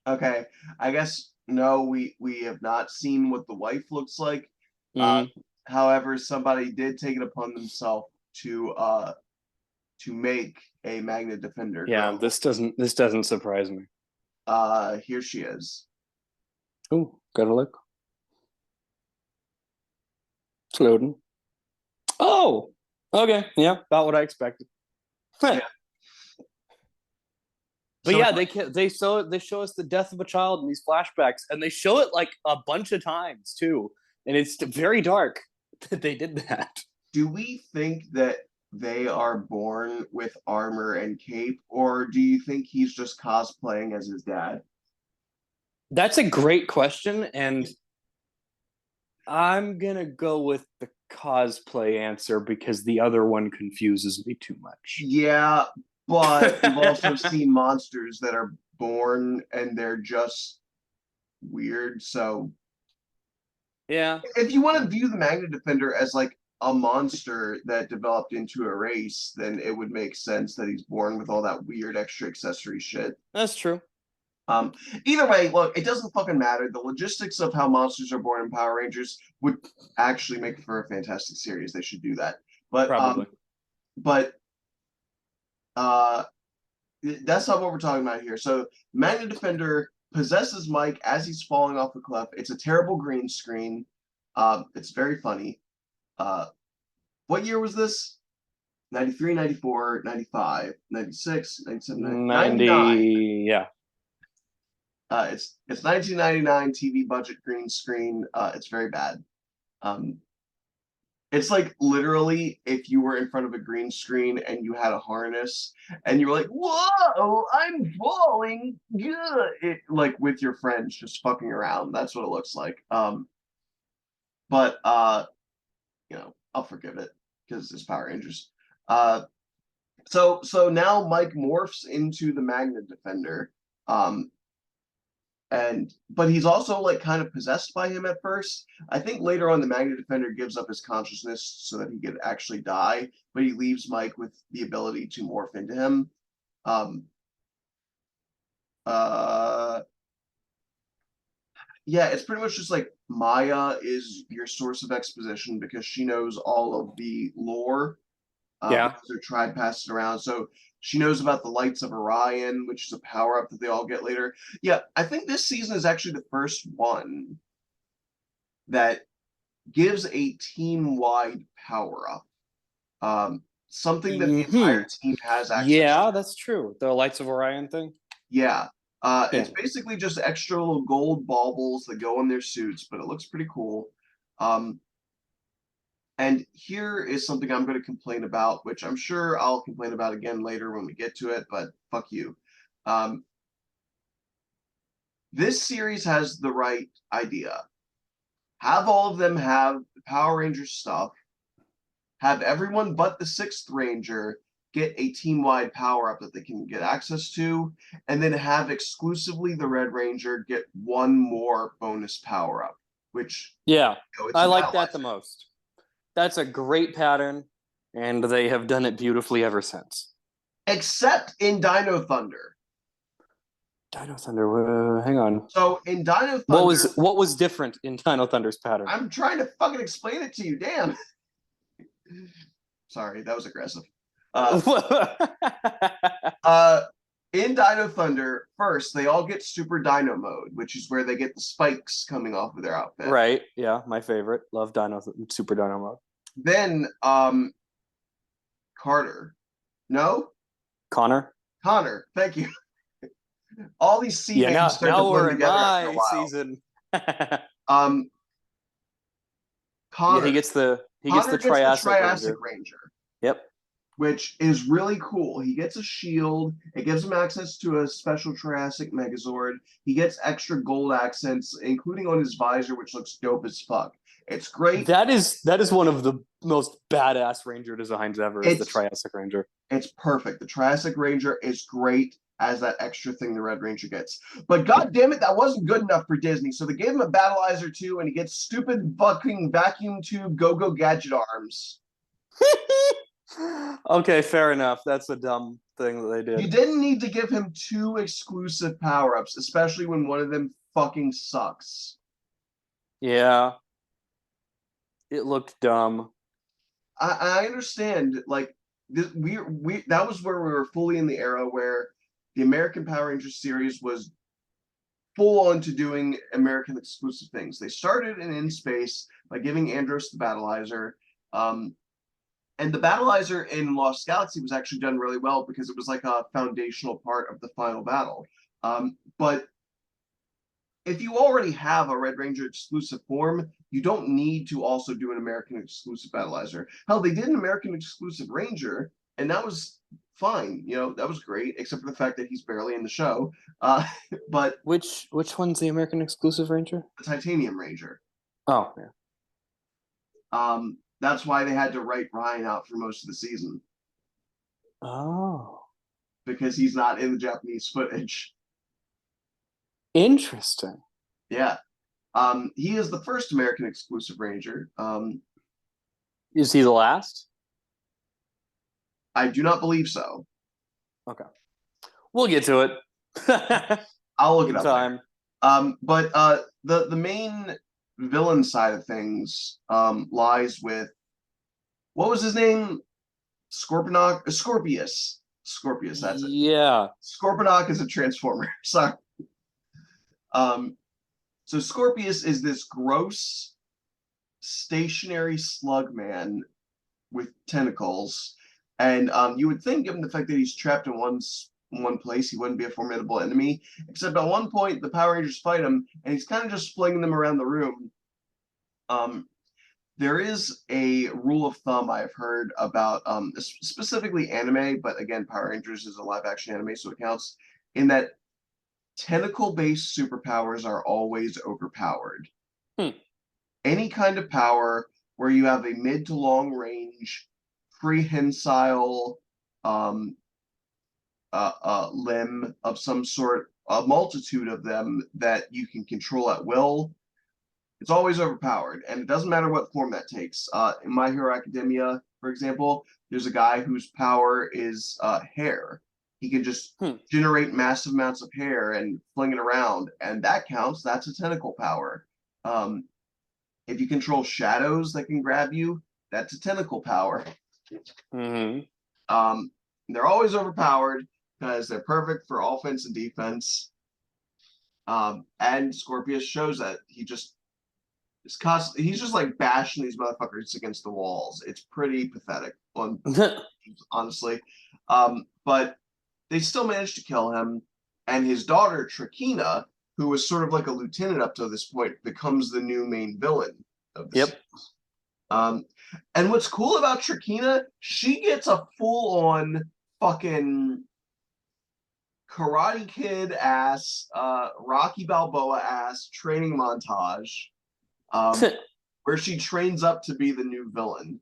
Okay, I guess no, we have not seen what the wife looks like. Uh, Mm-hmm. however, somebody did take it upon themselves to make a Magnet Defender Yeah, girl. this doesn't surprise me. Here she is. Oh, gotta look. It's loading. Oh, okay. Yeah, about what I expected. Yeah. But So yeah, they show us the death of a child in these flashbacks, and they show it like a bunch of times too, and it's very dark that they did that. do we think that they are born with armor and cape, or do you think he's just cosplaying as his dad? That's a great question, and I'm gonna go with the cosplay answer because the other one confuses me too much. Yeah, but we've also seen monsters that are born and they're just weird. So Yeah, if you want to view the Magnet Defender as like a monster that developed into a race, then it would make sense that he's born with all that weird extra accessory shit. that's true. Um, Either way, look, it doesn't fucking matter. The logistics of how monsters are born in Power Rangers would actually make for a fantastic series. They should do that. But Probably. but uh that's not what we're talking about here. So Magnet Defender possesses Mike as he's falling off the cliff. It's a terrible green screen. It's very funny. Uh, what year was this? 93, 94, 95, 96, 97, 99. 90. Yeah. It's 1999 TV budget green screen. It's very bad. Um, it's like literally if you were in front of a green screen and you had a harness and you were like, "Whoa, I'm falling!" Yeah, like with your friends just fucking around. That's what it looks like. But I'll forgive it because it's Power Rangers. Uh, so now Mike morphs into the Magnet Defender. Um, and but he's also like kind of possessed by him at first. I think later on the Magnet Defender gives up his consciousness so that he could actually die, but he leaves Mike with the ability to morph into him. Um, uh, yeah, it's pretty much just like Maya is your source of exposition because she knows all of the lore Yeah. because their tribe passed it around. So she knows about the Lights of Orion, which is a power up that they all get later. Yeah, I think this season is actually the first one that gives a team wide power up. Something that the Hmm. entire team has access Yeah, to. that's true. The Lights of Orion thing. Yeah. Yeah. It's basically just extra little gold baubles that go on their suits, but it looks pretty cool. Um, and here is something I'm going to complain about, which I'm sure I'll complain about again later when we get to it, but fuck you. Um, this series has the right idea. Have all of them have Power Ranger stuff, have everyone but the sixth Ranger get a team wide power up that they can get access to, and then have exclusively the Red Ranger get one more bonus power up, which, Yeah. you know, it's I a like that the battleizer. most. That's a great pattern, and they have done it beautifully ever since. Except in Dino Thunder. Dino Thunder, hang on. So in Dino Thunder, What was different in Dino Thunder's pattern? I'm trying to fucking explain it to you. Damn. Sorry, that was aggressive. Uh, uh, in Dino Thunder, first they all get Super Dino mode, which is where they get the spikes coming off of their outfit. Right. Yeah, my favorite. Love Super Dino mode. Then Carter. No? Connor. Connor. Thank you. All these C Yeah, names start to now blend we're in together after a my while. season. Yeah, Um Connor. he gets Connor the gets the Triassic Triassic Ranger. Ranger, Yep. which is really cool. He gets a shield. It gives him access to a special Triassic Megazord. He gets extra gold accents, including on his visor, which looks dope as fuck. It's great. That is one of the most badass Ranger designs ever. Is the It's Triassic Ranger? it's perfect. The Triassic Ranger is great as that extra thing the Red Ranger gets. But god damn it, that wasn't good enough for Disney. So they gave him a Battleizer too, and he gets stupid fucking vacuum tube go-go gadget arms. Okay, fair enough. That's a dumb thing that they You did. didn't need to give him two exclusive power-ups, especially when one of them fucking sucks. Yeah, it looked dumb. I understand, like we that was where we were fully in the era where the American Power Rangers series was full on to doing American exclusive things. They started in space by giving Andros the Battleizer. Um, and the Battleizer in Lost Galaxy was actually done really well because it was like a foundational part of the final battle. But if you already have a Red Ranger exclusive form, you don't need to also do an American exclusive Battleizer. Hell, they did an American exclusive Ranger, and that was fine. You know, that was great, except for the fact that he's barely in the show. Uh, but Which one's the American exclusive Ranger? the Titanium Ranger. Oh, yeah. That's why they had to write Ryan out for most of the season Oh, because he's not in the Japanese footage. interesting. Yeah. He is the first American exclusive Ranger. Is he the last? I do not believe so. Okay, we'll get to it. I'll look it In up time. But the main villain side of things lies with what was his name? Scorpius. Scorpius, that's it. Yeah. Scorponok is a transformer. Sorry. Um, so Scorpius is this gross stationary slug man with tentacles, and you would think, given the fact that he's trapped in one place, he wouldn't be a formidable enemy. Except at one point, the Power Rangers fight him, and he's kind of just flinging them around the room. There is a rule of thumb I've heard about, specifically anime, but again, Power Rangers is a live action anime, so it counts, in that tentacle based superpowers are always overpowered. Hmm. Any kind of power where you have a mid to long range prehensile limb of some sort, a multitude of them that you can control at will, it's always overpowered, and it doesn't matter what form that takes. In My Hero Academia, for example, there's a guy whose power is hair. He can just generate massive amounts of hair and fling it around, and that counts. That's a tentacle power. If you control shadows that can grab you, that's a tentacle power. Mm-hmm. They're always overpowered because they're perfect for offense and defense. And Scorpius shows that he's just like bashing these motherfuckers against the walls. It's pretty pathetic, honestly. But they still managed to kill him, and his daughter Trakina, who was sort of like a lieutenant up to this point, becomes the new main villain of the series. Yep. Um, and what's cool about Trakina, she gets a full-on fucking Karate Kid ass, Rocky Balboa ass training montage, um, where she trains up to be the new villain.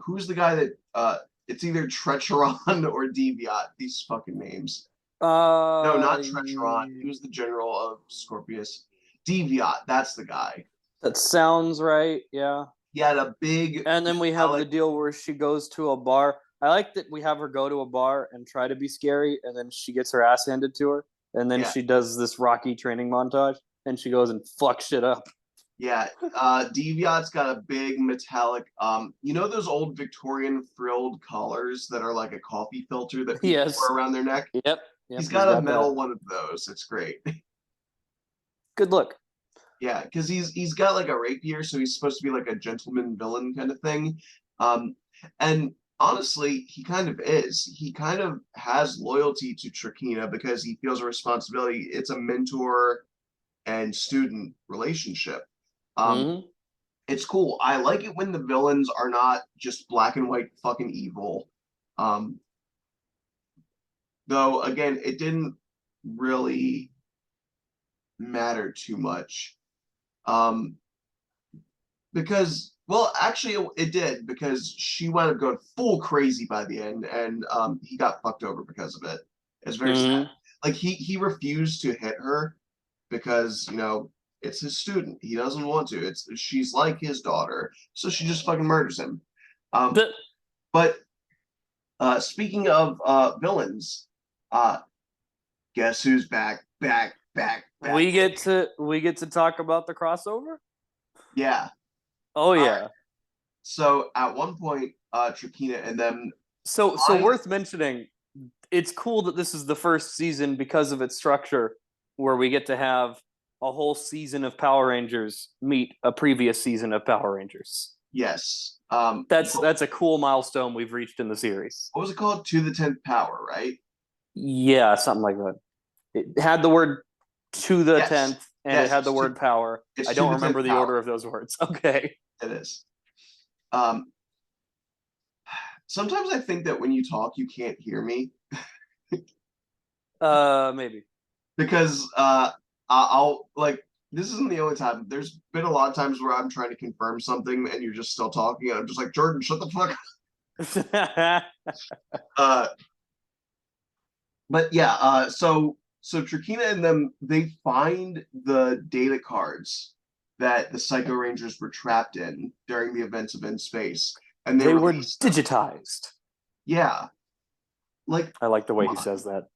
Who's the guy that it's either Trecheron or Deviat, these fucking names. No, not Trecheron. He was the general of Scorpius. Deviat, that's the guy. that sounds right. Yeah. He had a big And then we have the metallic. deal where she goes to a bar. I like that we have her go to a bar and try to be scary, and then she gets her ass handed to her, and then Yeah, she does this Rocky training montage, and she goes and fucks shit up. yeah. Deviat's got a big metallic. You know those old Victorian frilled collars that are like a coffee filter that people Yes. wear around their neck? Yep. He's Yep. He's got a got metal that. one of those. It's great. Good look. Yeah, because he's got like a rapier, so he's supposed to be like a gentleman villain kind of thing. Um, and honestly, he kind of is. He kind of has loyalty to Trakina because he feels a responsibility. It's a mentor and student relationship. Um, Mm-hmm. it's cool. I like it when the villains are not just black and white fucking evil. Um, though again, it didn't really matter too much. Um, because well actually it did because she wound up going full crazy by the end and he got fucked over because of it. It's very sad. Mm-hmm. Like he refused to hit her because it's his student, he doesn't want to. It's she's like his daughter, so she just fucking murders him. um The, but speaking of villains, uh guess who's back. we get to talk about the crossover. Yeah. Oh All right. yeah. So at one point Trakina and them So find. worth mentioning. It's cool that this is the first season because of its structure, where we get to have a whole season of Power Rangers meet a previous season of Power Rangers. Yes. That's a cool milestone we've reached in the series. What was it called? To the 10th power, right? Yeah, something like that. It had the word to the Yes. 10th and it Yes, had the word power. it's I to don't the 10th remember the power. order of those words. Okay. It is. Um, sometimes I think that when you talk, you can't hear me Maybe. because I'll like this isn't the only time. There's been a lot of times where I'm trying to confirm something and you're just still talking, and I'm just like, Jordan, shut the fuck up. Uh, but yeah, so Trakina and them, they find the data cards that the Psycho Rangers were trapped in during the events of In Space, and they They were release them. digitized. Yeah, like I like the way he Pokemon, says that.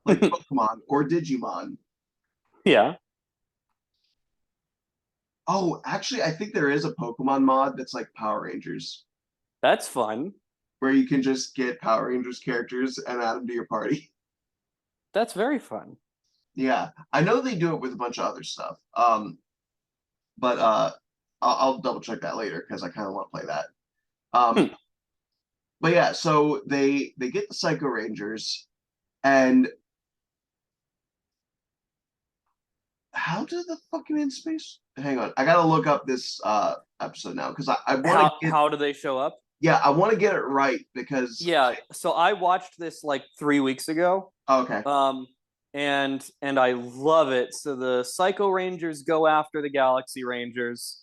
like Pokemon or Digimon. Yeah, Oh, actually, I think there is a Pokemon mod that's like Power Rangers, that's fun. where you can just get Power Rangers characters and add them to your party. That's very fun. Yeah, I know they do it with a bunch of other stuff. But I'll double check that later because I kind of want to play that. Hmm. But yeah, so they get the Psycho Rangers, and how did the fucking In Space? Hang on, I gotta look up this episode now because I want to get. How do they show up? Yeah, I want to get it right because Yeah, so I watched this like 3 weeks ago. okay. Um, and I love it. So the Psycho Rangers go after the Galaxy Rangers,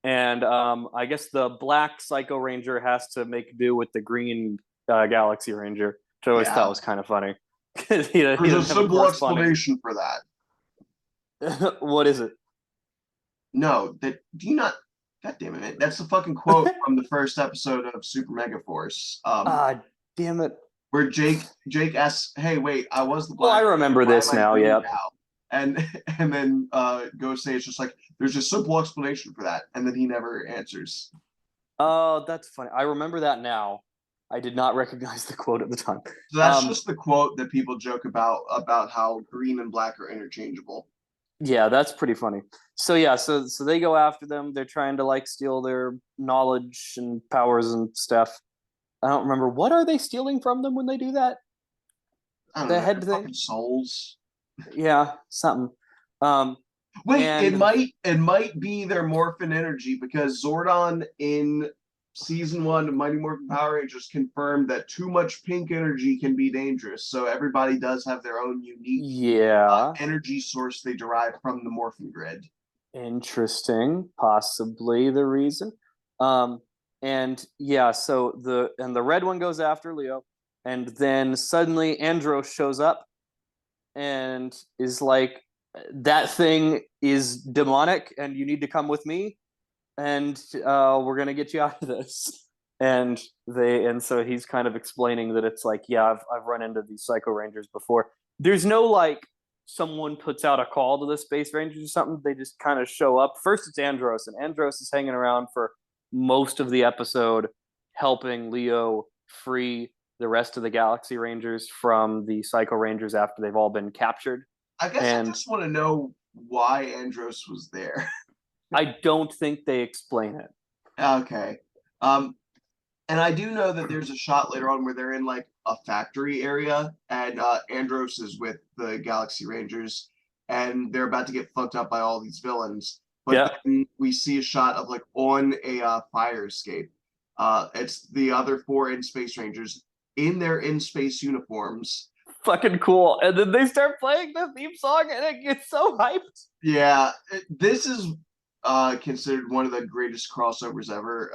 and I guess the Black Psycho Ranger has to make do with the Green Galaxy Ranger, which I always thought Yeah, was kind of funny because he there's a doesn't have a simple corresponding. explanation for that. What is it? No, that do you not? God damn it! That's the fucking quote from the first episode of Super Mega Force. Ah, damn it! Where Jake asks, "Hey, wait, I was the Oh, I Black Ranger. remember Why am this I now. green Yep. now?" And and then Ghost says, "Just like there's a simple explanation for that," and then he never answers. Oh, that's funny. I remember that now. I did not recognize the quote at the time. So that's Um, just the quote that people joke about how green and black are interchangeable. yeah, that's pretty funny. So yeah, so they go after them. They're trying to like steal their knowledge and powers and stuff. I don't remember what are they stealing from them when they do that. I don't The know. head They're thing. fucking souls. Yeah, something. Um, Wait, and it might be their morphin energy because Zordon in season one of Mighty Morphin Power Rangers confirmed that too much pink energy can be dangerous. So everybody does have their own unique yeah, energy source they derive from the morphin grid. interesting. Possibly the reason. Um, and yeah, so the red one goes after Leo, and then suddenly Andros shows up and is like, that thing is demonic, and you need to come with me, and we're gonna get you out of this. And so he's kind of explaining that it's like, yeah, I've run into these Psycho Rangers before. There's no like someone puts out a call to the Space Rangers or something. They just kind of show up. First, it's Andros, and Andros is hanging around for most of the episode, helping Leo free the rest of the Galaxy Rangers from the Psycho Rangers after they've all been captured. I guess I And just want to know why Andros was there. I don't think they explain it. Okay. Um, and I do know that there's a shot later on where they're in like a factory area, and Andros is with the Galaxy Rangers, and they're about to get fucked up by all these villains. But Yeah, then we see a shot of like on a fire escape. It's the other four in Space Rangers in their in space uniforms. fucking cool. And then they start playing the theme song, and it gets so hyped. Yeah, this is considered one of the greatest crossovers ever,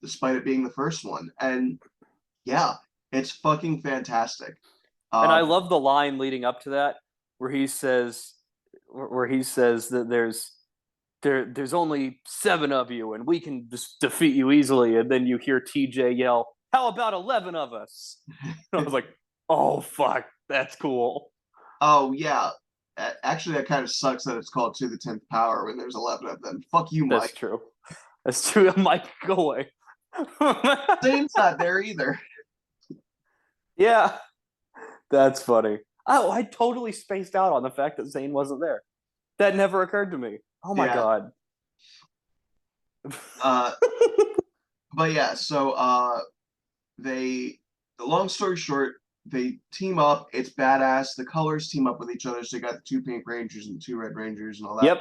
despite it being the first one. And yeah, it's fucking fantastic. And I Um, love the line leading up to that, where he says that there's only 7 of you, and we can just defeat you easily. And then you hear TJ yell, "How about 11 of us?" And I was like, "Oh fuck, that's cool." oh yeah, actually, that kind of sucks that it's called To the 10th Power when there's 11 of them. Fuck you, That's Mike. true. That's true. Mike, go away. Zane's not there either. Yeah, that's funny. Oh, I totally spaced out on the fact that Zane wasn't there. That never occurred to me. Oh my Yeah. god. Uh, but yeah, so they, the long story short, they team up. It's badass. The colors team up with each other. So you got the 2 Pink Rangers and the 2 Red Rangers and all that. Yep.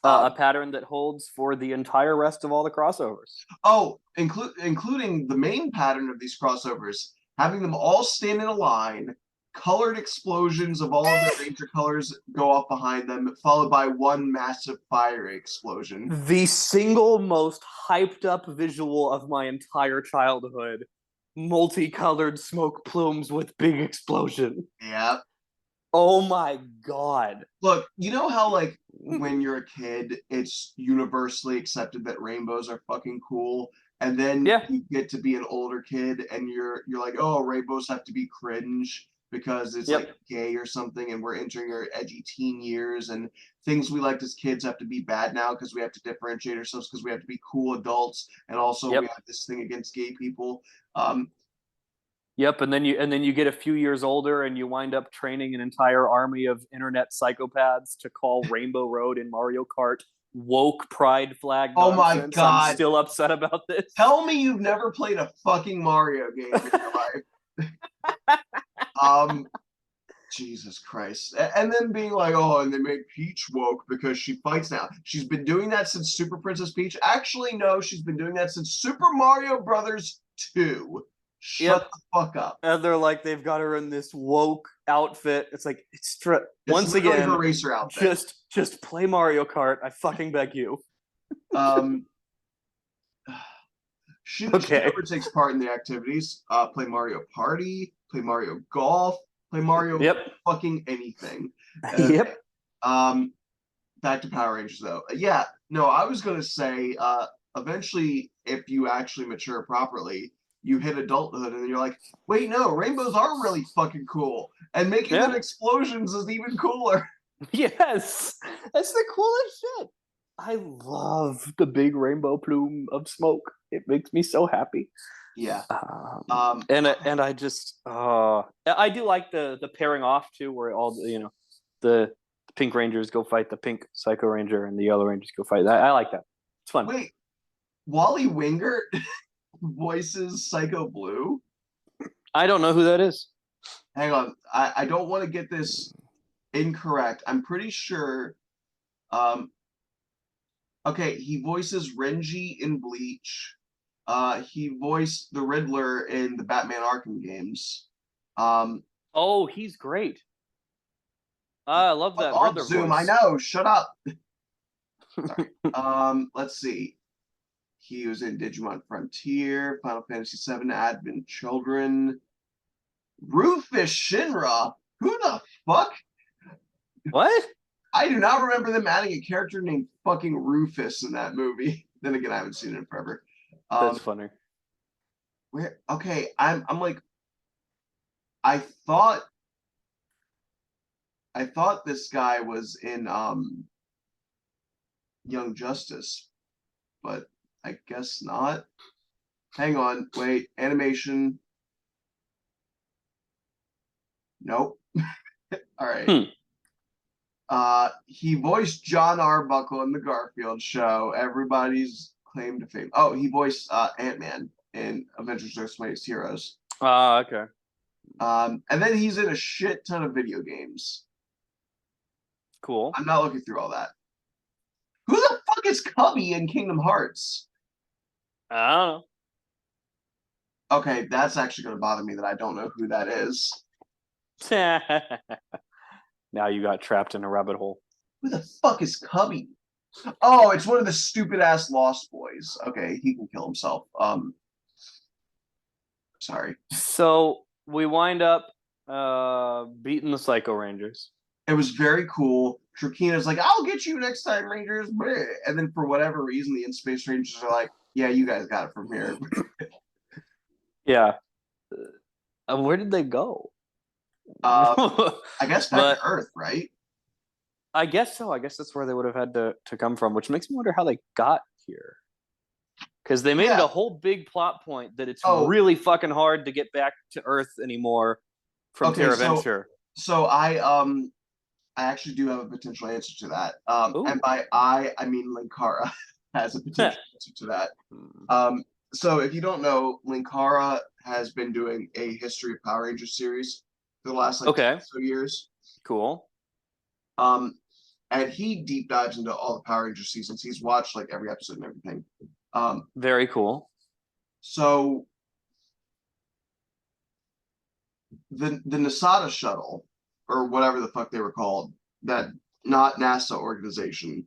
Um, A pattern that holds for the entire rest of all the crossovers. Oh, including the main pattern of these crossovers, having them all stand in a line, colored explosions of all of their ranger colors go off behind them, followed by one massive fire explosion. The single most hyped up visual of my entire childhood. Multicolored smoke plumes with big explosion. Yeah. Oh my god. Look, you know how like when you're a kid, it's universally accepted that rainbows are fucking cool, and then Yeah. you get to be an older kid and you're like, oh, rainbows have to be cringe because it's like Yep. gay or something, and we're entering our edgy teen years, and things we liked as kids have to be bad now because we have to differentiate ourselves because we have to be cool adults, and also we Yep. have this thing against gay people. Um, Yep, and then you get a few years older and you wind up training an entire army of internet psychopaths to call Rainbow Road in Mario Kart woke pride flag oh my nonsense. I'm god. still upset about this. Tell me you've never played a fucking Mario game in your life. Um, Jesus Christ. And then being like, oh, and they made Peach woke because she fights now. She's been doing that since Super Princess Peach. Actually, no, she's been doing that since Super Mario Brothers 2. Shut Yep. the fuck up. And they're like, they've got her in this woke outfit. It's like, It's once literally again, her racer outfit. just play Mario Kart. I fucking beg you. Um, she Okay. never takes part in the activities. Play Mario Party, play Mario Golf, play Mario Yep. fucking anything. Yep. Um, back to Power Rangers though. Yeah, no, I was gonna say, eventually, if you actually mature properly, you hit adulthood and you're like, wait, no, rainbows are really fucking cool, and making them Yeah. explosions is even cooler. Yes. That's the coolest shit. I love the big rainbow plume of smoke. It makes me so happy. Yeah. Um, and I just I do like the pairing off too, where all the pink rangers go fight the pink psycho ranger, and the yellow rangers go fight that. I like that. It's fun. Wait, Wally Wingert voices Psycho Blue. I don't know who that is. hang on. I don't want to get this incorrect. I'm pretty sure. Um, okay, he voices Renji in Bleach. He voiced the Riddler in the Batman Arkham games. Um, Oh, he's great. I love fuck that off, Riddler Zoom. I voice. know. Shut up. Sorry. Let's see. He was in Digimon Frontier, Final Fantasy VII, Advent Children, Rufus Shinra. Who the fuck? What? I do not remember them adding a character named fucking Rufus in that movie. Then again, I haven't seen it in forever. That's Um, funny. where? Okay, I'm like, I thought I thought this guy was in Young Justice, but I guess not. Hang on, wait, animation. Nope. All right. Hmm. He voiced John Arbuckle in the Garfield show. Everybody's claim to fame. Oh, he voiced Ant-Man in Avengers: Earth's Mightiest Heroes. Okay. And then he's in a shit ton of video games. Cool. I'm not looking through all that. Who the fuck is Cubby in Kingdom Hearts? I don't Okay, that's actually going to bother me that I don't know who that is. know. Now you got trapped in a rabbit hole. Who the fuck is Cubby? Oh, it's one of the stupid ass Lost Boys. Okay, he can kill himself. Sorry. So we wind up beating the Psycho Rangers. It was very cool. Trakina's like, I'll get you next time, Rangers. And then for whatever reason, the In Space Rangers are like, yeah, you guys got it from here. Yeah. Where did they go? I guess back to But Earth, right? I guess so. I guess that's where they would have had to come from, which makes me wonder how they got here. Because they made it Yeah. a whole big plot point that it's Oh, really fucking hard to get back to Earth anymore from okay. Terra So, Venture. so I actually do have a potential answer to that. And Ooh. by I mean Linkara has a potential answer to that. So if you don't know, Linkara has been doing a History of Power Rangers series for the last like 10 Okay. or so years. Cool. Um, and he deep dives into all the Power Rangers seasons. He's watched like every episode and everything. Very cool. So the Nasada shuttle, or whatever the fuck they were called, that not NASA organization,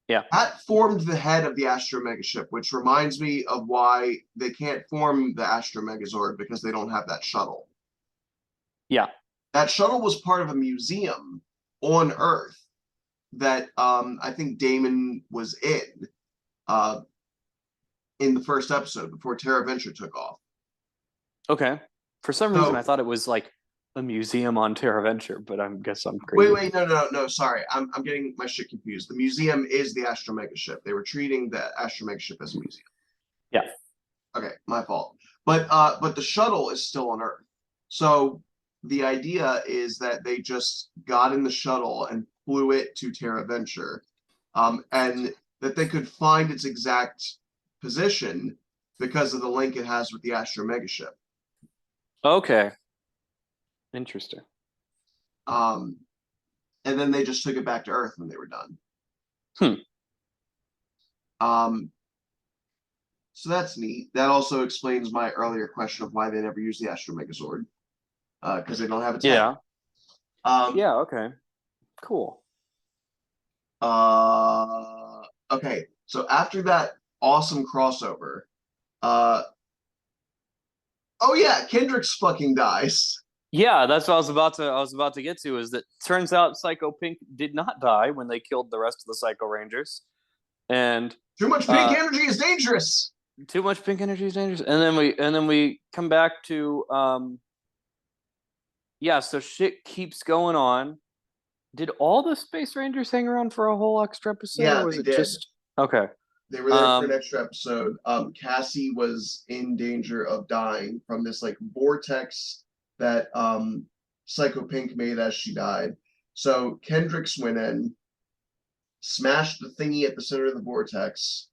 Yeah. that formed the head of the Astro Megaship, which reminds me of why they can't form the Astro Megazord because they don't have that shuttle. Yeah. That shuttle was part of a museum on Earth that I think Damon was in the first episode before Terra Venture took off. Okay. For some reason, I So thought it was like a museum on Terra Venture, but I guess I'm wait, crazy. wait, no, sorry, I'm getting my shit confused. The museum is the Astro Megaship. They were treating the Astro Megaship as a museum. Yeah. Okay, my fault. But the shuttle is still on Earth. So the idea is that they just got in the shuttle and flew it to Terra Venture, and that they could find its exact position because of the link it has with the Astro Megaship. Okay. Interesting. Um, and then they just took it back to Earth when they were done. Hmm. Um, so that's neat. That also explains my earlier question of why they never use the Astro Megazord, because they don't have its head. Yeah. Um, Yeah. Okay. Cool. okay, so after that awesome crossover, uh, oh yeah, Kendrick's fucking dies. Yeah, that's what I was about to get to is that turns out Psycho Pink did not die when they killed the rest of the Psycho Rangers. And Too much pink uh energy is dangerous. too much pink energy is dangerous. And then we come back to yeah, so shit keeps going on. Did all the Space Rangers hang around for a whole extra episode or Yeah, was they it did. just okay? They were there for an Um extra episode. Cassie was in danger of dying from this like vortex that Psycho Pink made as she died. So Kendricks went in, smashed the thingy at the center of the vortex,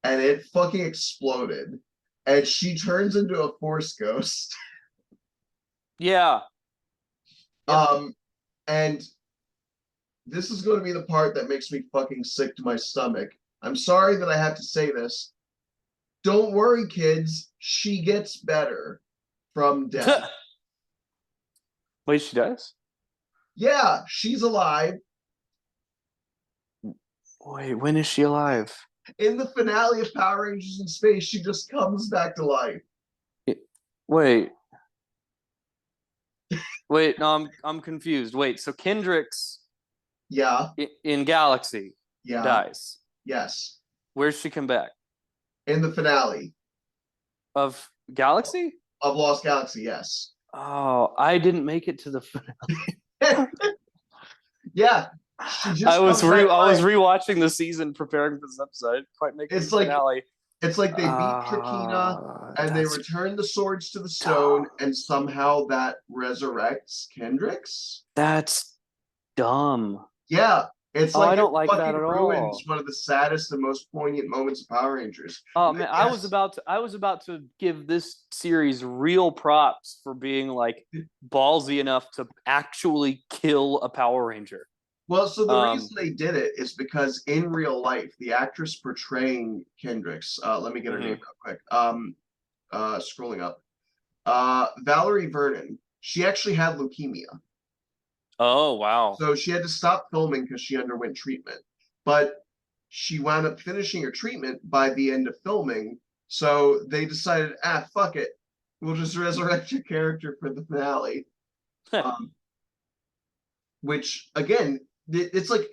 and it fucking exploded. And she turns into a force ghost. Yeah. Yep. Um, and this is going to be the part that makes me fucking sick to my stomach. I'm sorry that I have to say this. Don't worry, kids. She gets better from death. Wait, she does? Yeah, she's alive. Wait, when is she alive? In the finale of Power Rangers in Space, she just comes back to life. Wait, wait, no, I'm confused. Wait, so Kendricks Yeah, in Galaxy yeah, dies. yes. Where's she come back? In the finale Of Galaxy? of Lost Galaxy, yes. Oh, I didn't make it to the. Yeah, she just comes back I to was life. rewatching the season preparing for this episode. I didn't quite make it to It's the like finale. it's like they beat Trakina and they That's return the swords to the stone, dumb. and somehow that resurrects Kendricks. That's dumb. Yeah, it's Oh, I like it don't like that fucking at ruins all. one of the saddest and most poignant moments of Power Rangers. Oh But man, yes, I was about to give this series real props for being like ballsy enough to actually kill a Power Ranger. well, so the Um, reason they did it is because in real life, the actress portraying Kendricks, let me get her name mhm. real quick. Scrolling up, Valerie Vernon. She actually had leukemia. Oh wow. So she had to stop filming because she underwent treatment. But she wound up finishing her treatment by the end of filming. So they decided, fuck it. We'll just resurrect your character for the finale. Um, which, again, it's like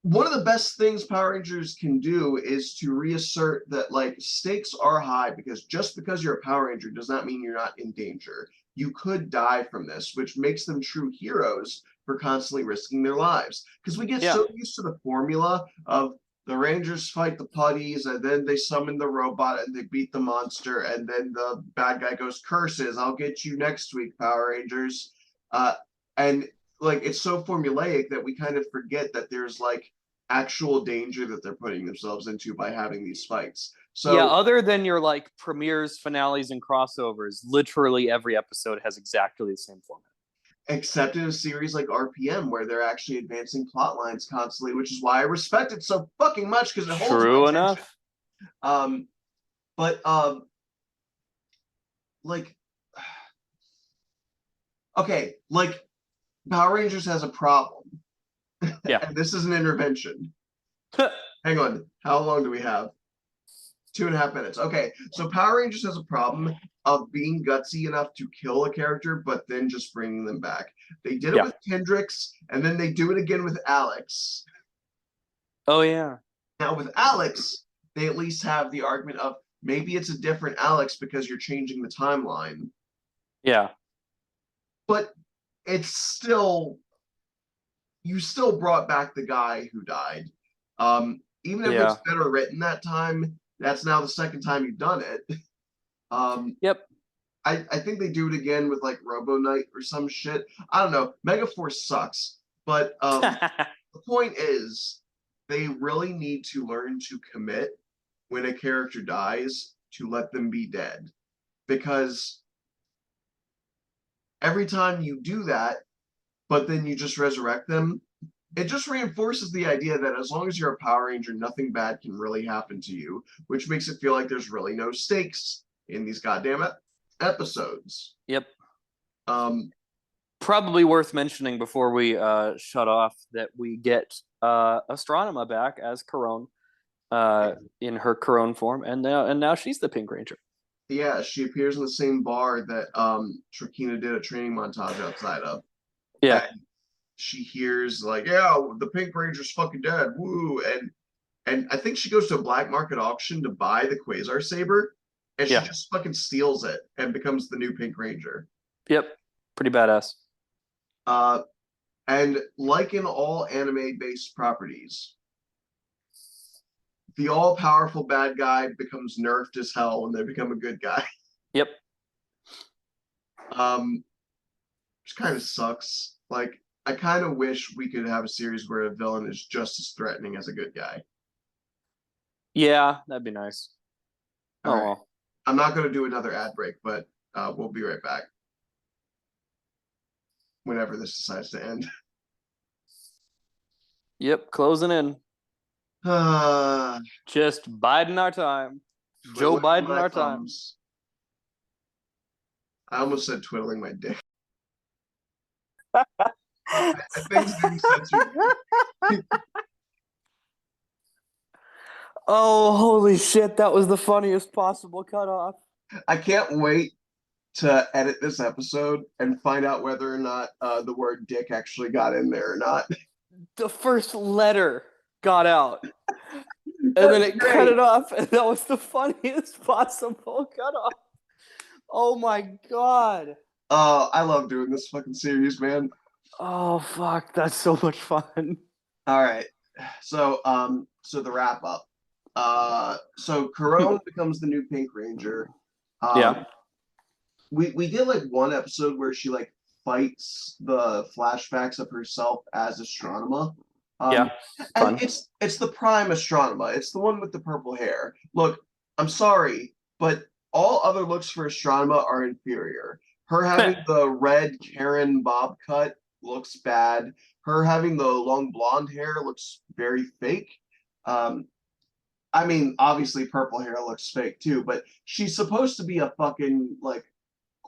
one of the best things Power Rangers can do is to reassert that like stakes are high because just because you're a Power Ranger does not mean you're not in danger. You could die from this, which makes them true heroes for constantly risking their lives. Because we get Yeah. so used to the formula of the Rangers fight the putties and then they summon the robot and they beat the monster and then the bad guy goes curses. I'll get you next week, Power Rangers. And like it's so formulaic that we kind of forget that there's like actual danger that they're putting themselves into by having these fights. Yeah, So, other than your like premieres, finales, and crossovers, literally every episode has exactly the same format. except in a series like RPM where they're actually advancing plot lines constantly, which is why I respect it so fucking much because it holds my True attention. enough. Um, but like, okay, like Power Rangers has a problem, Yeah. and this is an intervention. Hang on, how long do we have? 2.5 minutes. Okay, so Power Rangers has a problem of being gutsy enough to kill a character, but then just bringing them back. They did it Yeah. with Kendricks, and then they do it again with Alex. Oh yeah. Now, with Alex, they at least have the argument of maybe it's a different Alex because you're changing the timeline, Yeah. but it's still, you still brought back the guy who died. Even if it's Yeah. better written that time, that's now the second time you've done it. Um, Yep. I think they do it again with like Robo Knight or some shit. I don't know. Megaforce sucks, but the point is they really need to learn to commit when a character dies to let them be dead because every time you do that, but then you just resurrect them, it just reinforces the idea that as long as you're a Power Ranger, nothing bad can really happen to you, which makes it feel like there's really no stakes in these goddamn episodes. Yep. Um, Probably worth mentioning before we shut off that we get Astronema back as Corone in her Corone form, and now she's the Pink Ranger. Yeah, she appears in the same bar that Trakina did a training montage outside of. Yeah, And she hears like, yeah, the Pink Ranger's fucking dead. Woo. And I think she goes to a black market auction to buy the Quasar Saber, and she yeah, just fucking steals it and becomes the new Pink Ranger. yep. Pretty badass. Uh and like in all anime-based properties, the all-powerful bad guy becomes nerfed as hell when they become a good guy. Yep. Which kind of sucks. Like, I kind of wish we could have a series where a villain is just as threatening as a good guy. Yeah, that'd be nice. All Oh right. well. I'm not going to do another ad break, but we'll be right back. whenever this decides to end. Yep, closing in. Just biding our time. Joe Twiddling Biden my our time. thumbs. I almost said twiddling my dick. Things being censored. Oh, holy shit, that was the funniest possible cutoff. I can't wait to edit this episode and find out whether or not the word dick actually got in there or not. The first letter got out. And then That's it cut great. it off, and that was the funniest possible cutoff. Oh my god. I love doing this fucking series, man. Oh fuck, that's so much fun. All right. So the wrap up. So Corone becomes the new Pink Ranger. Yeah. We did like one episode where she like fights the flashbacks of herself as Astronema. Yeah. And Fun. it's the prime Astronema. It's the one with the purple hair. Look, I'm sorry, but all other looks for Astronema are inferior. Her having the red Karen bob cut looks bad. Her having the long blonde hair looks very fake. Um, I mean, obviously purple hair looks fake too, but she's supposed to be a fucking like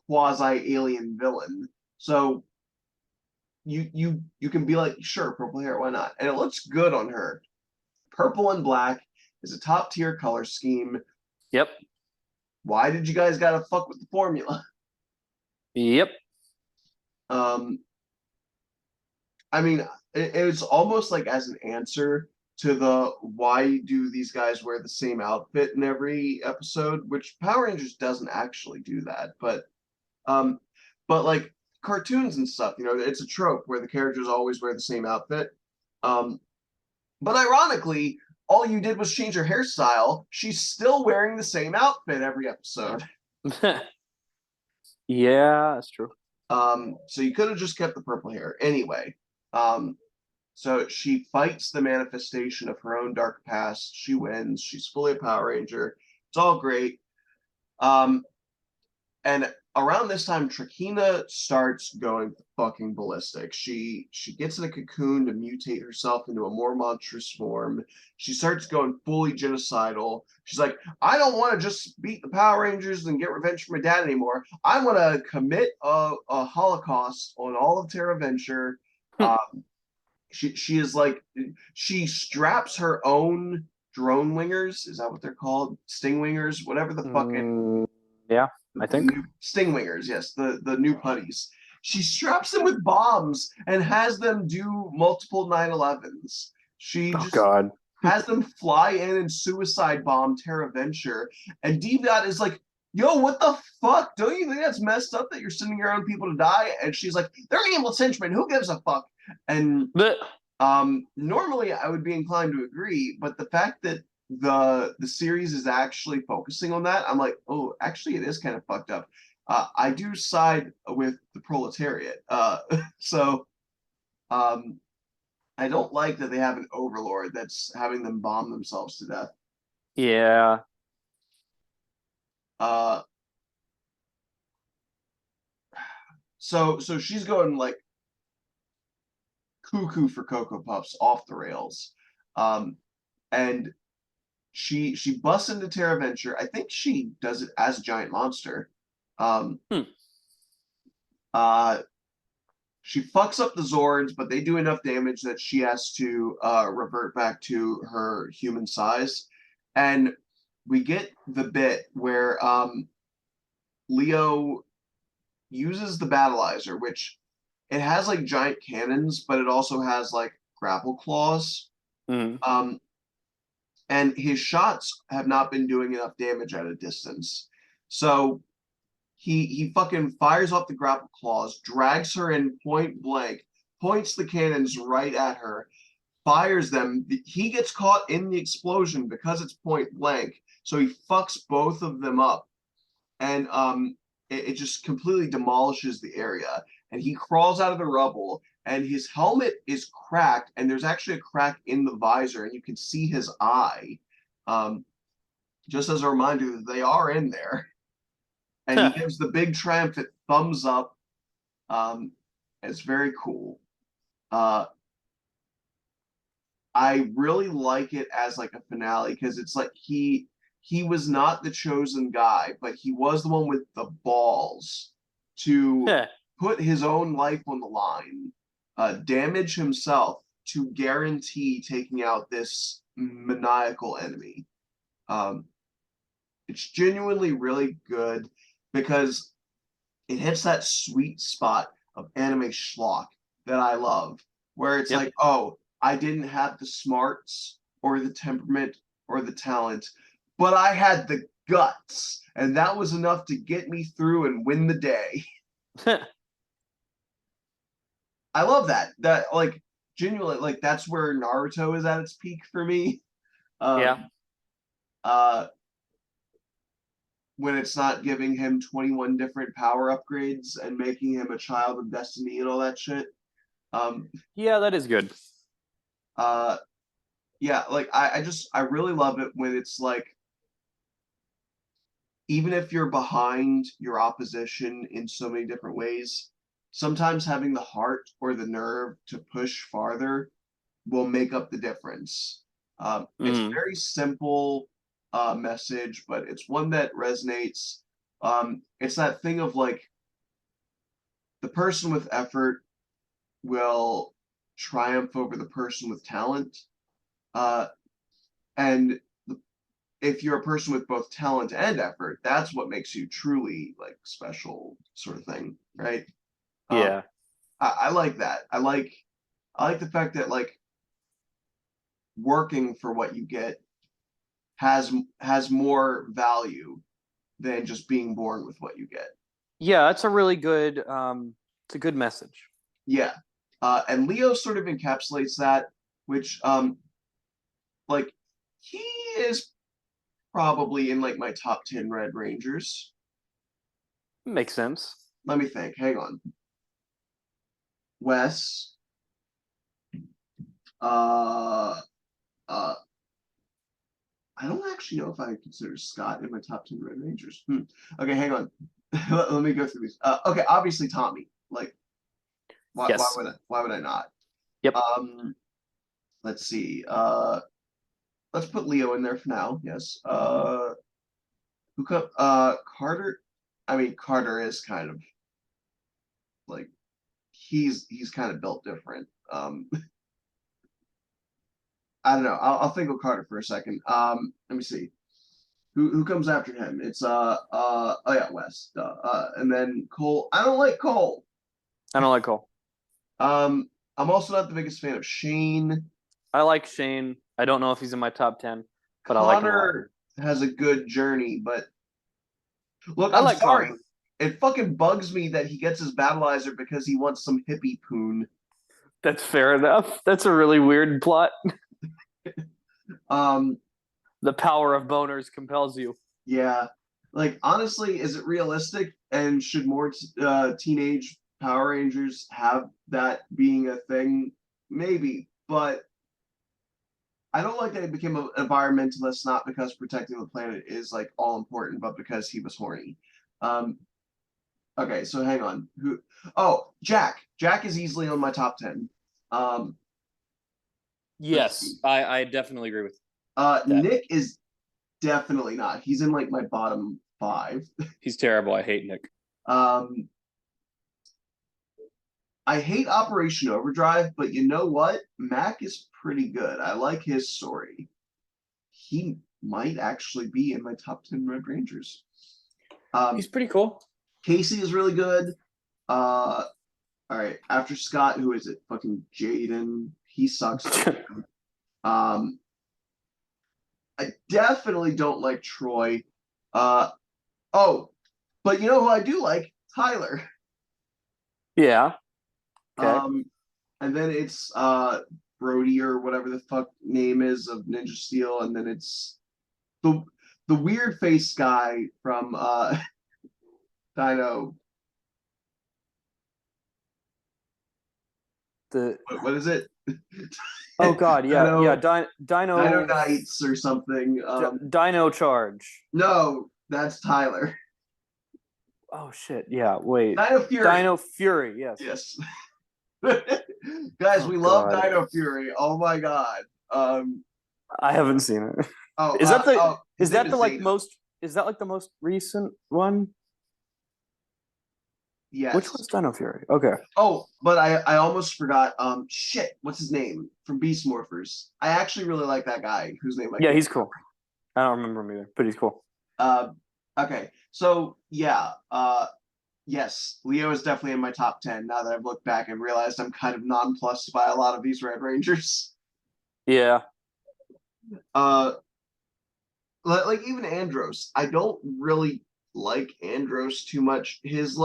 quasi alien villain. So you can be like, sure, purple hair, why not? And it looks good on her. Purple and black is a top tier color scheme. Yep. Why did you guys gotta fuck with the formula? Yep. Um, I mean, it's almost like as an answer to the why do these guys wear the same outfit in every episode, which Power Rangers doesn't actually do that, um, but like cartoons and stuff, it's a trope where the characters always wear the same outfit. Um, but ironically, all you did was change her hairstyle. She's still wearing the same outfit every episode. Yeah, that's true. So you could have just kept the purple hair. Anyway, um, so she fights the manifestation of her own dark past. She wins. She's fully a Power Ranger. It's all great. Um, and around this time, Trakina starts going fucking ballistic. She gets in a cocoon to mutate herself into a more monstrous form. She starts going fully genocidal. She's like, I don't want to just beat the Power Rangers and get revenge for my dad anymore. I want to commit a holocaust on all of Terra Venture. Um, she is like she straps her own drone wingers. Is that what they're called? Sting wingers, whatever the fucking Yeah, I the think. new Stingwingers, yes, the new putties. She straps them with bombs and has them do multiple 9/11s. She Oh just god. has them fly in and suicide bomb Terra Venture. And Deviant is like, yo, what the fuck? Don't you think that's messed up that you're sending your own people to die? And she's like, they're evil henchmen. Who gives a fuck? And But normally I would be inclined to agree, but the fact that the series is actually focusing on that, I'm like, oh, actually, it is kind of fucked up. I do side with the proletariat, so um, I don't like that they have an overlord that's having them bomb themselves to death. yeah. Uh, so she's going like cuckoo for Cocoa Puffs, off the rails, and she busts into Terra Venture. I think she does it as a giant monster. Um, Hmm. uh, she fucks up the Zords, but they do enough damage that she has to revert back to her human size. And we get the bit where Leo uses the Battleizer, which it has like giant cannons, but it also has like grapple claws. Mm. Um, and his shots have not been doing enough damage at a distance. So he fucking fires off the grapple claws, drags her in point blank, points the cannons right at her, fires them. He gets caught in the explosion because it's point blank, so he fucks both of them up, and it just completely demolishes the area. And he crawls out of the rubble, and his helmet is cracked, and there's actually a crack in the visor, and you can see his eye. Um, just as a reminder that they are in there. And he gives the big triumphant thumbs up. Um, It's very cool. Uh, I really like it as like a finale because it's like he was not the chosen guy, but he was the one with the balls to put his own life on the line, damage himself to guarantee taking out this maniacal enemy. Um, it's genuinely really good because it hits that sweet spot of anime schlock that I love, where it's Yep. like, oh, I didn't have the smarts or the temperament or the talent, but I had the guts, and that was enough to get me through and win the day. I love that. That like genuinely like that's where Naruto is at its peak for me. Yeah. Um uh when it's not giving him 21 different power upgrades and making him a child of destiny and all that shit. Um Yeah, that is good. uh yeah, like I really love it when it's like even if you're behind your opposition in so many different ways, sometimes having the heart or the nerve to push farther will make up the difference. It's a Mm. very simple message, but it's one that resonates. It's that thing of like the person with effort will triumph over the person with talent. Uh, and if you're a person with both talent and effort, that's what makes you truly like special, sort of thing, right? Um, Yeah. I like that. I like the fact that like working for what you get has more value than just being born with what you get. Yeah, that's a really good it's a good message. Yeah. And Leo sort of encapsulates that, which like he is probably in like my top 10 Red Rangers. Makes sense. Let me think. Hang on. Wes, uh uh I don't actually know if I consider Scott in my top 10 Red Rangers. Okay, hang on. Let me go through these. Okay, obviously Tommy. Like Yes. why would I not? Yep. Um let's see. Let's put Leo in there for now. Yes. Who come? Carter. I mean, Carter is kind of like he's kind of built different. I don't know. I'll think of Carter for a second. Let me see. Who comes after him? It's oh yeah, West. And then Cole. I don't like Cole. I don't like Cole. I'm also not the biggest fan of Shane. I like Shane. I don't know if he's in my top 10, but I like him a lot. Connor has a good journey, but look, I I'm like sorry. Connor. It fucking bugs me that he gets his battleizer because he wants some hippie poon. That's fair enough. That's a really weird plot. Um, The power of boners compels you. yeah. Like honestly, is it realistic? And should more teenage Power Rangers have that being a thing? Maybe, but I don't like that he became an environmentalist not because protecting the planet is like all important, but because he was horny. Um, okay, so hang on. Who? Oh, Jack. Jack is easily on my top 10. Um, let's see. Yes, I definitely agree with that. Nick is definitely not. He's in like my bottom five. He's terrible. I hate Nick. Um, I hate Operation Overdrive, but you know what? Mac is pretty good. I like his story. He might actually be in my top 10 Red Rangers. He's Um, pretty cool. Casey is really good. Uh, all right, after Scott, who is it? Fucking Jaden. He sucks. Um, I definitely don't like Troy. Uh, oh, but you know who I do like? Tyler. Yeah. Okay. Um, and then it's Brody or whatever the fuck name is of Ninja Steel, and then it's the the weird face guy from Dino. The What is it? Oh God, yeah, yeah. Dino Dino Dino Knights or something. Dino Charge. No, that's Tyler. Oh shit. Yeah. Wait. Dino Fury. Dino Fury. Yes. Yes. Guys, Oh we love God, Dino Fury. Oh my god. Um. I haven't seen it. Oh. Is that the Oh. His is name that the is like Zeta. most is that like the most recent one? Which Yes. one's Dino Fury? Okay. Oh, but I almost forgot. Shit. What's his name from Beast Morphers? I actually really like that guy whose name I Yeah, can't. he's cool. I don't remember him either, but he's cool. Uh. Okay. So yeah. Yes, Leo is definitely in my top 10 now that I've looked back and realized I'm kind of nonplussed by a lot of these Red Rangers. Yeah. Uh, like even Andros, I don't really like Andros too much. His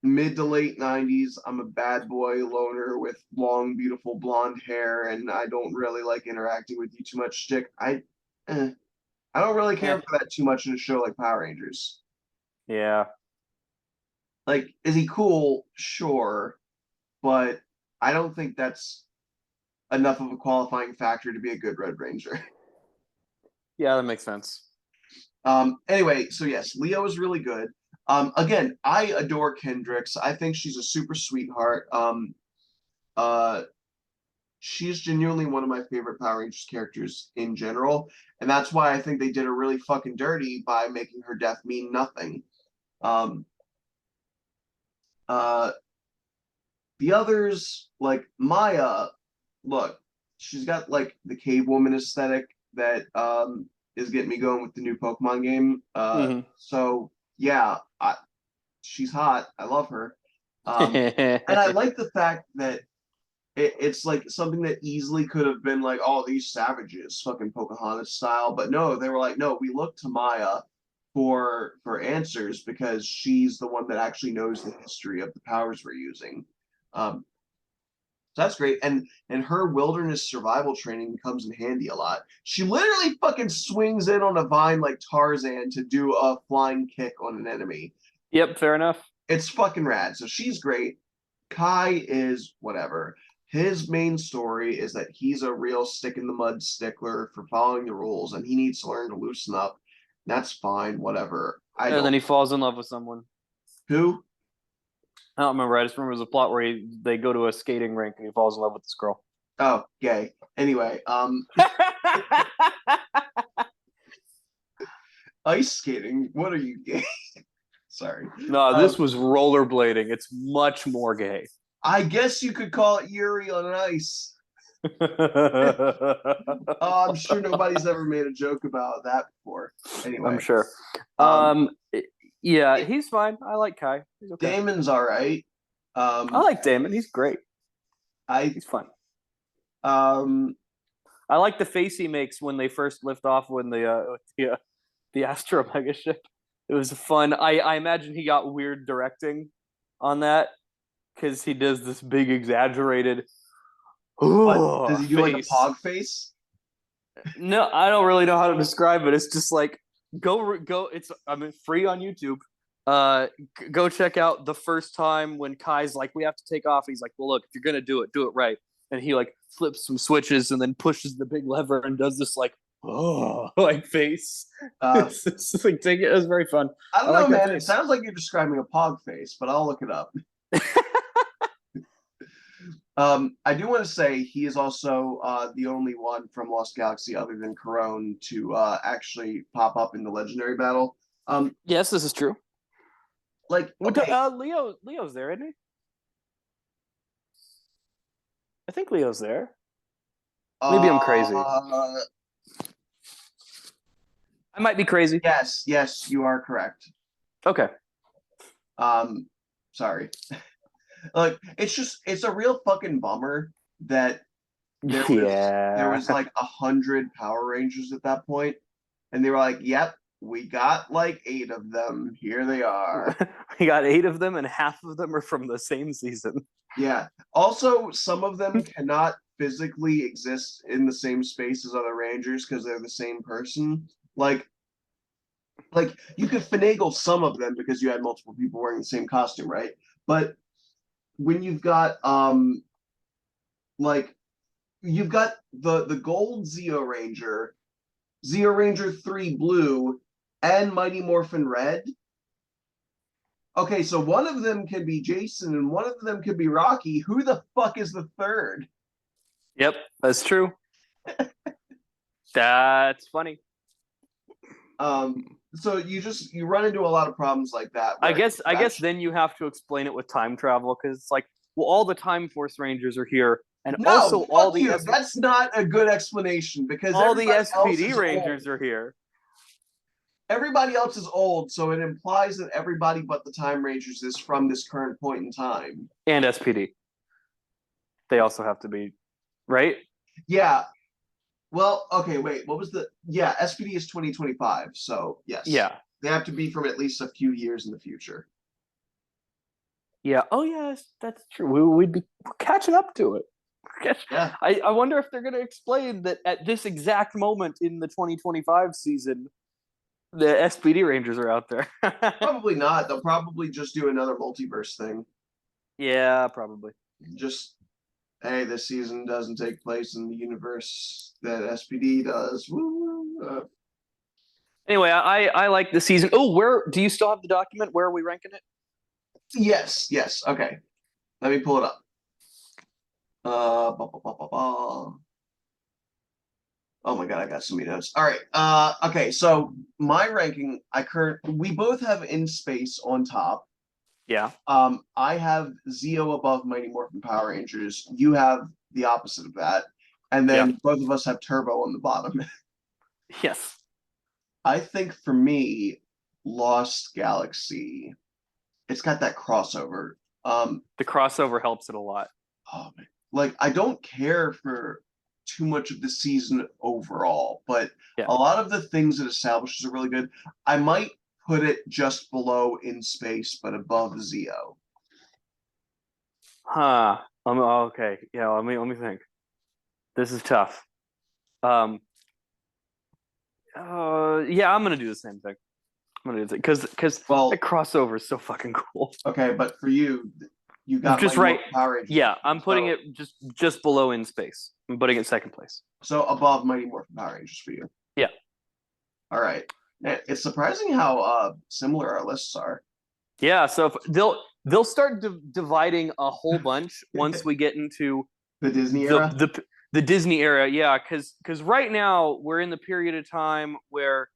mid to late 90s, I'm a bad boy loner with long, beautiful blonde hair, and I don't really like interacting with you too much. Stick, eh, I don't really care Eh, for that too much in a show like Power Rangers. yeah. Like, is he cool? Sure, but I don't think that's enough of a qualifying factor to be a good Red Ranger. Yeah, that makes sense. Anyway, so yes, Leo is really good. Again, I adore Kendricks. I think she's a super sweetheart. Uh, she's genuinely one of my favorite Power Rangers characters in general, and that's why I think they did her really fucking dirty by making her death mean nothing. Um, uh, the others, like Maya, look, she's got like the cave woman aesthetic that is getting me going with the new Pokemon game. Hmm. So yeah, she's hot. I love her. And I like the fact that it's like something that easily could have been like, oh, these savages, fucking Pocahontas style. But no, they were like, no, we look to Maya for answers because she's the one that actually knows the history of the powers we're using. Um, so that's great. And her wilderness survival training comes in handy a lot. She literally fucking swings in on a vine like Tarzan to do a flying kick on an enemy. Yep, fair enough. It's fucking rad. So she's great. Kai is whatever. His main story is that he's a real stick in the mud stickler for following the rules and he needs to learn to loosen up. That's fine, whatever. I And don't. then he falls in love with someone. Who? I don't remember. I just remember there's a plot where they go to a skating rink and he falls in love with this girl. Oh, gay. Anyway, ice skating. What are you gay? Sorry. No, this Um, was rollerblading. It's much more gay. I guess you could call it Yuri on ice. I'm sure nobody's ever made a joke about that before. I'm Anyway, sure. um, Um, yeah, he's fine. I like Kai. He's okay. Damon's all right. I Um, like Damon. He's great. I He's fun. um, I like the face he makes when they first lift off when the Astro Mega ship. It was fun. I imagine he got weird directing on that because he does this big exaggerated what does he do like a face. pog face? No, I don't really know how to describe it. It's just like go. It's I mean free on YouTube. Go check out the first time when Kai's like, we have to take off. He's like, well, look, if you're gonna do it right. And he like flips some switches and then pushes the big lever and does this like like face. Uh, It's like take it. It was very fun. I I don't know, like that man. It face. sounds like you're describing a pog face, but I'll look it up. I do want to say he is also the only one from Lost Galaxy other than Corone to actually pop up in the legendary battle. Um, Yes, this is true. okay, Leo's there, isn't he? I think Leo's there. Maybe I'm crazy. uh, I might be crazy. yes, you are correct. Okay. Um, sorry. Like it's a real fucking bummer that there Yeah. was like 100 Power Rangers at that point, and they were like, "Yep, we got like 8 of them. Here they are." We got 8 of them, and half of them are from the same season. Yeah. Also, some of them cannot physically exist in the same space as other Rangers because they're the same person. Like you could finagle some of them because you had multiple people wearing the same costume, right? But when like you've got the gold Zeo Ranger, Zeo Ranger 3 blue, and Mighty Morphin red. Okay, so one of them can be Jason and one of them can be Rocky. Who the fuck is the third? Yep, that's true. That's funny. Um, so you run into a lot of problems like that I where guess you I guess then you have to explain it with time travel because it's like, well, all the Time Force Rangers are here, and no, also fuck you. That's not a good explanation because all the everybody else SPD is old. Rangers are here. Everybody else is old, so it implies that everybody but the Time Rangers is from this current point in time. And SPD. They also have to be right. Yeah. Well, okay, wait. What was the yeah, SPD is 2025, so yes. Yeah, They have to be from at least a few years in the future. yeah. Oh yes, that's true. We'd be catching up to it. Yeah. I wonder if they're going to explain that at this exact moment in the 2025 season, the SPD Rangers are out there. Probably not. They'll probably just do another multiverse thing. Yeah, probably. Just hey, this season doesn't take place in the universe that SPD does. Woo. Anyway, I like the season. Oh, where do you still have the document? Where are we ranking it? Yes, yes. Okay. Let me pull it up. Ba, ba, ba, ba, ba. Oh my god, I got so many notes. All right. Okay, so my ranking, we both have In Space on top. Yeah, I have Zeo above Mighty Morphin Power Rangers. You have the opposite of that. And yeah, then both of us have Turbo on the bottom. yes. I think for me, Lost Galaxy, it's got that crossover. The crossover helps it a lot. Oh man. Like I don't care for too much of the season overall, but Yeah. a lot of the things it establishes are really good. I might put it just below In Space, but above Zeo. Huh. Okay. Yeah. Let me think. This is tough. Um. Yeah, I'm gonna do the same thing. I'm gonna do it because that Well, crossover is so fucking cool. okay, but for you, you got Just Mighty right. Morphin Power Rangers. Yeah, I'm putting So it just below In Space. I'm putting it second place. so above Mighty Morphin Power Rangers for you. Yeah. All right. It's surprising how similar our lists are. Yeah. So if they'll start dividing a whole bunch once we get into The Disney the era. the Disney era. Yeah, because right now we're in the period of time where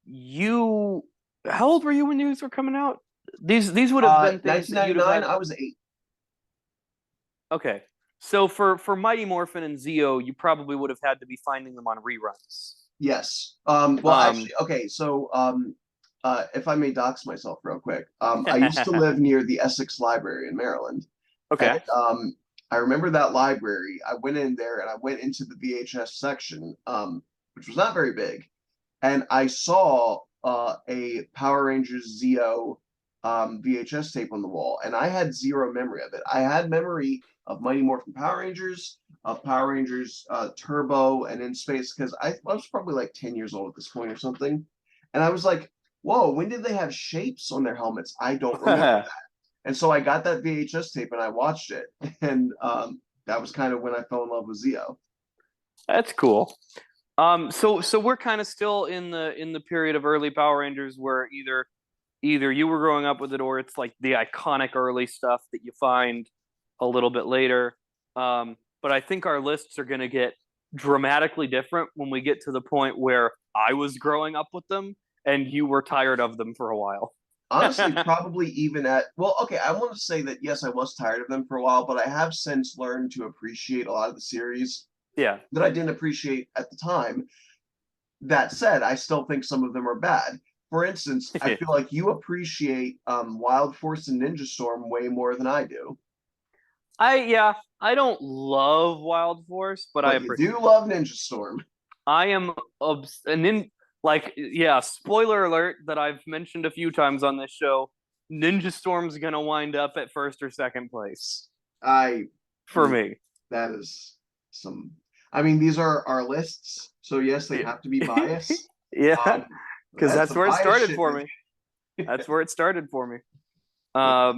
you how old were you when these were coming out? These would have been things that you'd have 1999, had. I was 8. Okay. So for Mighty Morphin and Zeo, you probably would have had to be finding them on reruns. Yes. Well, Um actually, okay. So, if I may dox myself real quick, I used to live near the Essex Library in Maryland, and okay. I remember that library. I went in there and I went into the VHS section, which was not very big, and I saw a Power Rangers Zeo VHS tape on the wall, and I had zero memory of it. I had memory of Mighty Morphin Power Rangers, of Power Rangers Turbo, and In Space because I was probably like 10 years old at this point or something, and I was like, "Whoa, when did they have shapes on their helmets? I don't remember." And so I got that VHS tape and I watched it, and that was kind of when I fell in love with Zeo. That's cool. So we're kind of still in the period of early Power Rangers where either you were growing up with it or it's like the iconic early stuff that you find a little bit later. But I think our lists are going to get dramatically different when we get to the point where I was growing up with them and you were tired of them for a while. Honestly, probably even at well, okay, I want to say that yes, I was tired of them for a while, but I have since learned to appreciate a lot of the series Yeah. that I didn't appreciate at the time. That said, I still think some of them are bad. For instance, I feel like you appreciate Wild Force and Ninja Storm way more than I do, I don't love Wild Force, but I but you appreciate. do love Ninja Storm. I am and then like yeah, spoiler alert that I've mentioned a few times on this show. Ninja Storm's gonna wind up at first or second place I for me. that is some. I mean, these are our lists, so yes, they have to be biased. Yeah, Um, because that's that's the where it bias started shit. for me. That's where it started for me. Yeah.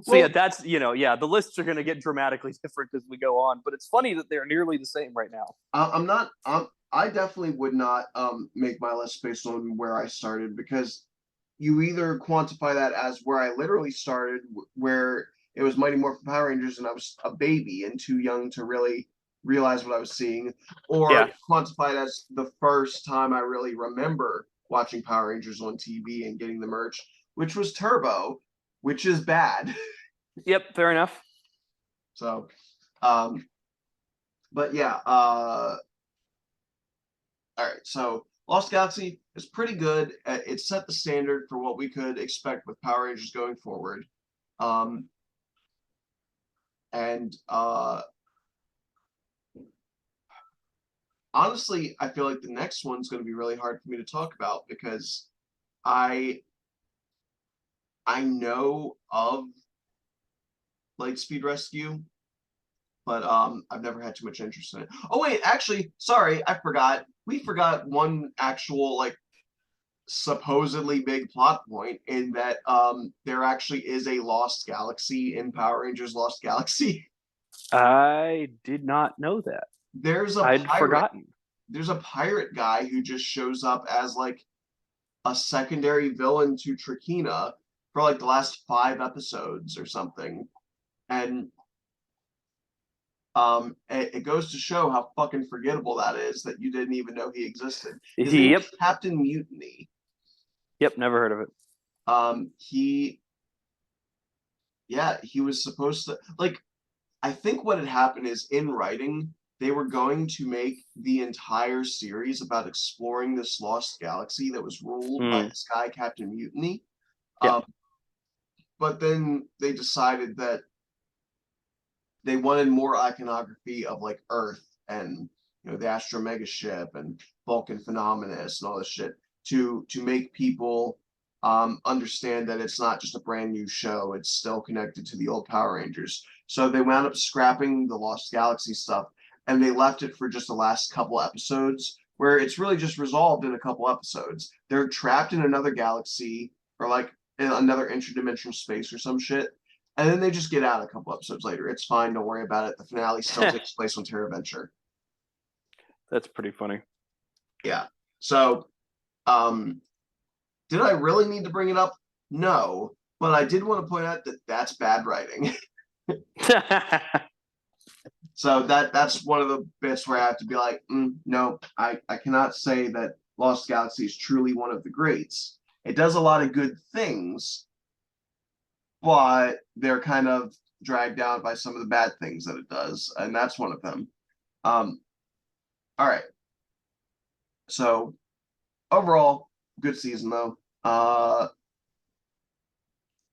So yeah, Well, that's yeah, the lists are gonna get dramatically different as we go on, but it's funny that they're nearly the same right now. I'm not. I definitely would not make my list based on where I started because you either quantify that as where I literally started, where it was Mighty Morphin Power Rangers and I was a baby and too young to really realize what I was seeing, or Yeah. quantify it as the first time I really remember watching Power Rangers on TV and getting the merch, which was Turbo, which is bad. Yep. Fair enough. So, um, but yeah, all right. So Lost Galaxy is pretty good. It set the standard for what we could expect with Power Rangers going forward. Um, and honestly, I feel like the next one's going to be really hard for me to talk about because I I know of Lightspeed Rescue, but I've never had too much interest in it. Oh wait, actually, sorry, I forgot. We forgot one actual like supposedly big plot point in that there actually is a Lost Galaxy in Power Rangers Lost Galaxy. I did not know that. There's a I'd pirate. forgotten. There's a pirate guy who just shows up as like a secondary villain to Trakina for like the last 5 episodes or something. And it goes to show how fucking forgettable that is that you didn't even know he existed. His name is Yep. Captain Mutiny. Yep. Never heard of it. He yeah, he was supposed to like I think what had happened is in writing, they were going to make the entire series about exploring this lost galaxy that was ruled by Mm. this guy, Captain Mutiny. Yep. Um, but then they decided that they wanted more iconography of like Earth and the Astro Mega ship and Vulcan Phenomenus and all this shit to make people understand that it's not just a brand new show; it's still connected to the old Power Rangers. So they wound up scrapping the Lost Galaxy stuff, and they left it for just the last couple episodes, where it's really just resolved in a couple episodes. They're trapped in another galaxy or like in another interdimensional space or some shit, and then they just get out a couple episodes later. It's fine. Don't worry about it. The finale still takes place on Terra Venture. That's pretty funny. Yeah. So, um, did I really need to bring it up? No. But I did want to point out that that's bad writing. So that's one of the bits where I have to be like, no, I cannot say that Lost Galaxy is truly one of the greats. It does a lot of good things, but they're kind of dragged down by some of the bad things that it does, and that's one of them. Um, all right. So overall, good season though.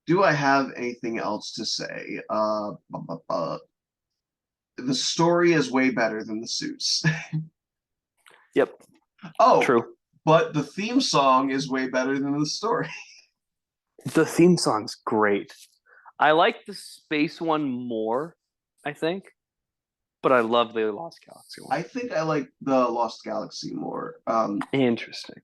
Do I have anything else to say? The story is way better than the suits. Yep. Oh, True. but the theme song is way better than the story. The theme song's great. I like the space one more, I think, but I love the Lost Galaxy one. I think I like the Lost Galaxy more. Interesting.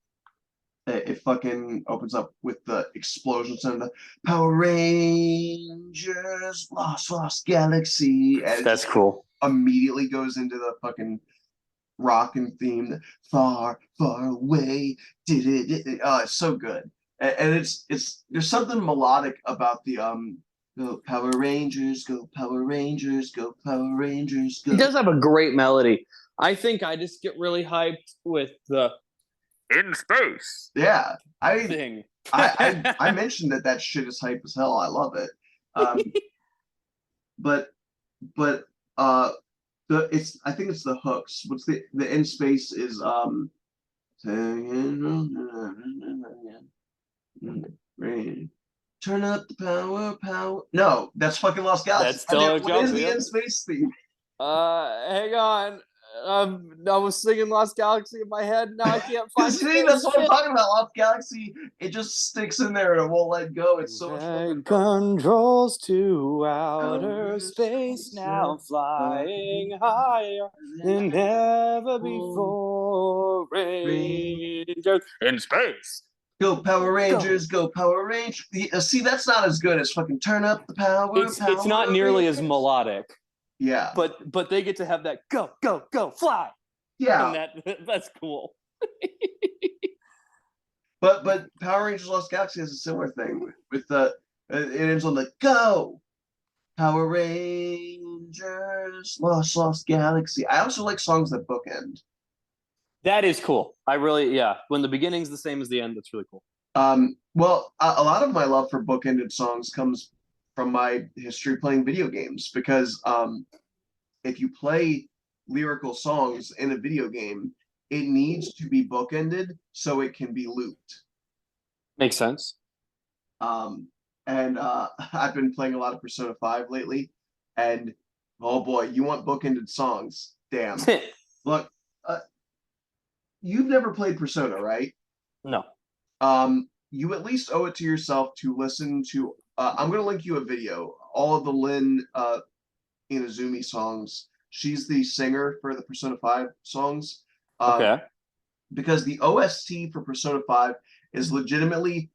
It fucking opens up with the explosions and the Power Rangers Lost Galaxy, and it That's just cool. immediately goes into the fucking rockin' theme. Far, far away. Did it? Oh, it's so good, and it's there's something melodic about the Go Power Rangers, go Power Rangers, go Power Rangers, It go. does have a great melody. I think I just get really hyped with the in space Yeah, thing. I mentioned that shit is hype as hell. I love it. Um, but but the it's I think it's the hooks. What's the in space is turn up the power. No, that's fucking Lost Galaxy. That's And then still a what is Galaxy. the Yep. in space theme? Hang on. I was singing Lost Galaxy in my head. Now I can't find See, space. that's what I'm talking about. Lost Galaxy, it just sticks in there and it won't let go. It's so much fun. Controls to outer space now, flying higher than ever before. Rangers in space. Go Power Rangers, go Power Rangers. See, that's not as good as fucking turn up the It's not Power nearly as Rangers. melodic, Yeah, but they get to have that go go go fly, yeah. and that's cool. But Power Rangers Lost Galaxy has a similar thing with the it ends on the go. Power Rangers Lost Galaxy. I also like songs that bookend. That is cool. I really, yeah. When the beginning's the same as the end, that's really cool. Well, a lot of my love for bookended songs comes from my history playing video games because if you play lyrical songs in a video game, it needs to be bookended so it can be looped. Makes sense. Um, and I've been playing a lot of Persona 5 lately, and oh boy, you want bookended songs. Damn. Look, uh, you've never played Persona, right? No. You at least owe it to yourself to listen to. I'm going to link you a video. All of the Lynn Inazumi songs. She's the singer for the Persona 5 songs. Okay. Because the OST for Persona 5 is legitimately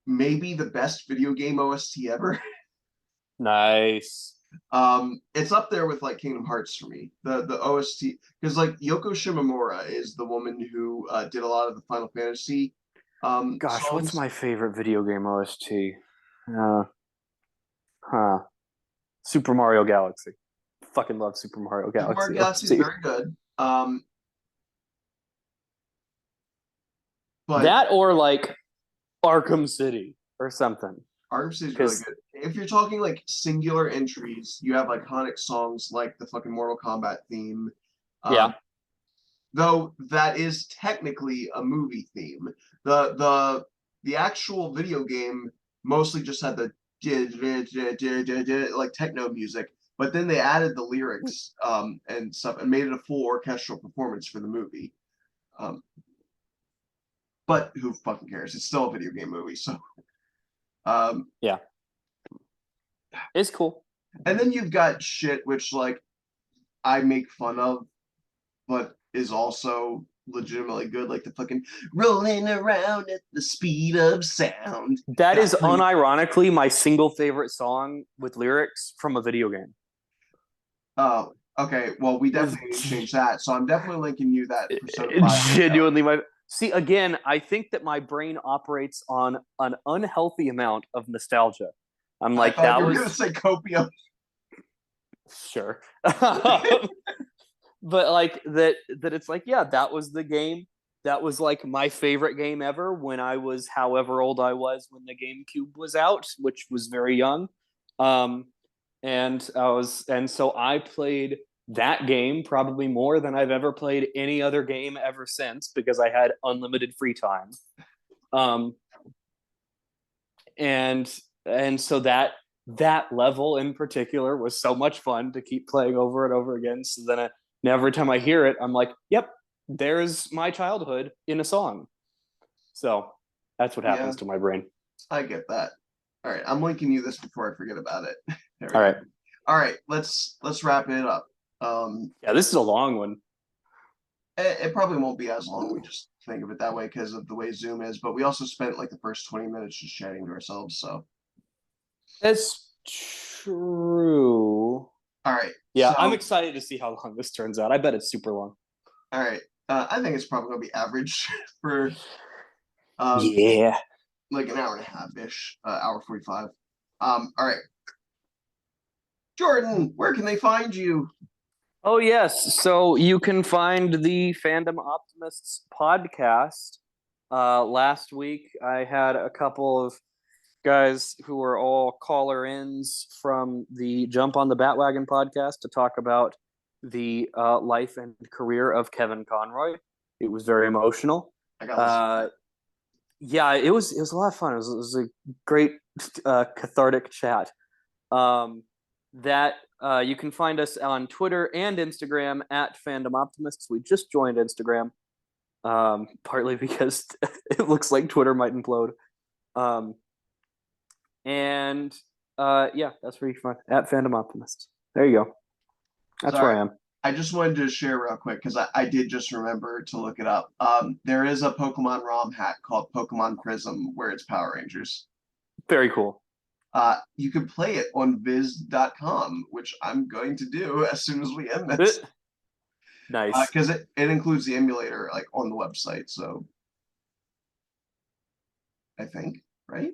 maybe the best video game OST ever. Nice. It's up there with like Kingdom Hearts for me. The OST because like Yoko Shimomura is the woman who did a lot of the Final Fantasy Gosh, what's songs. my favorite video game OST? Uh, huh. Super Mario Galaxy. Fucking love Super Mario Super Mario Galaxy Galaxy is OST. very good. But That or like Arkham City or something. Arkham City is really Because good. If you're talking like singular entries, you have iconic songs like the fucking Mortal Kombat theme. yeah, Um, though that is technically a movie theme. The actual video game mostly just had the like techno music, but then they added the lyrics and stuff and made it a full orchestral performance for the movie. Um, but who fucking cares? It's still a video game movie, so um, yeah, it's cool. and then you've got shit which like I make fun of, but is also legitimately good, like the fucking rolling around at the speed of sound. That Got is like, unironically my single favorite song with lyrics from a video game. oh, okay. Well, we definitely need to change that. So I'm definitely linking you that Persona 5 video. Genuinely, my see again. I think that my brain operates on an unhealthy amount of nostalgia. I'm I like, thought that you were gonna was say copium. sure. But like that it's like, yeah, that was the game. That was like my favorite game ever when I was however old I was when the GameCube was out, which was very young. Um, and so I played that game probably more than I've ever played any other game ever since because I had unlimited free time. Um, and and so that level in particular was so much fun to keep playing over and over again. So then every time I hear it, I'm like, yep, there's my childhood in a song. So that's what Yeah, happens to my brain. I get that. All right, I'm linking you this before I forget about it. There we All go. right. All right, let's wrap it up. Yeah, this is a long one. It probably won't be as long. We just think of it that way because of the way Zoom is. But we also spent like the first 20 minutes just chatting to ourselves. So, That's true. all right. Yeah, So, I'm excited to see how long this turns out. I bet it's super long. all right. I think it's probably gonna be average for um Yeah. like an hour and a half ish, hour 45. All right. Jordan, where can they find you? Oh, yes. So you can find the Fandom Optimists podcast. Last week, I had a couple of guys who were all caller ins from the Jump on the Batwagon podcast to talk about the life and career of Kevin Conroy. It was very emotional. I got listen to Uh, yeah, it was a lot of fun. It was a great cathartic chat. Um, that you can find us on Twitter and Instagram at Fandom Optimists. We just joined Instagram, partly because it looks like Twitter might implode. Um, and yeah, that's where you can find at Fandom Optimists. There you go. that. That's where Sorry. I am. I just wanted to share real quick because I did just remember to look it up. There is a Pokemon ROM hack called Pokemon Prism where it's Power Rangers. Very cool. You can play it on viz.com, which I'm going to do as soon as we end this. Nice. Because it includes the emulator like on the website. So I think, right?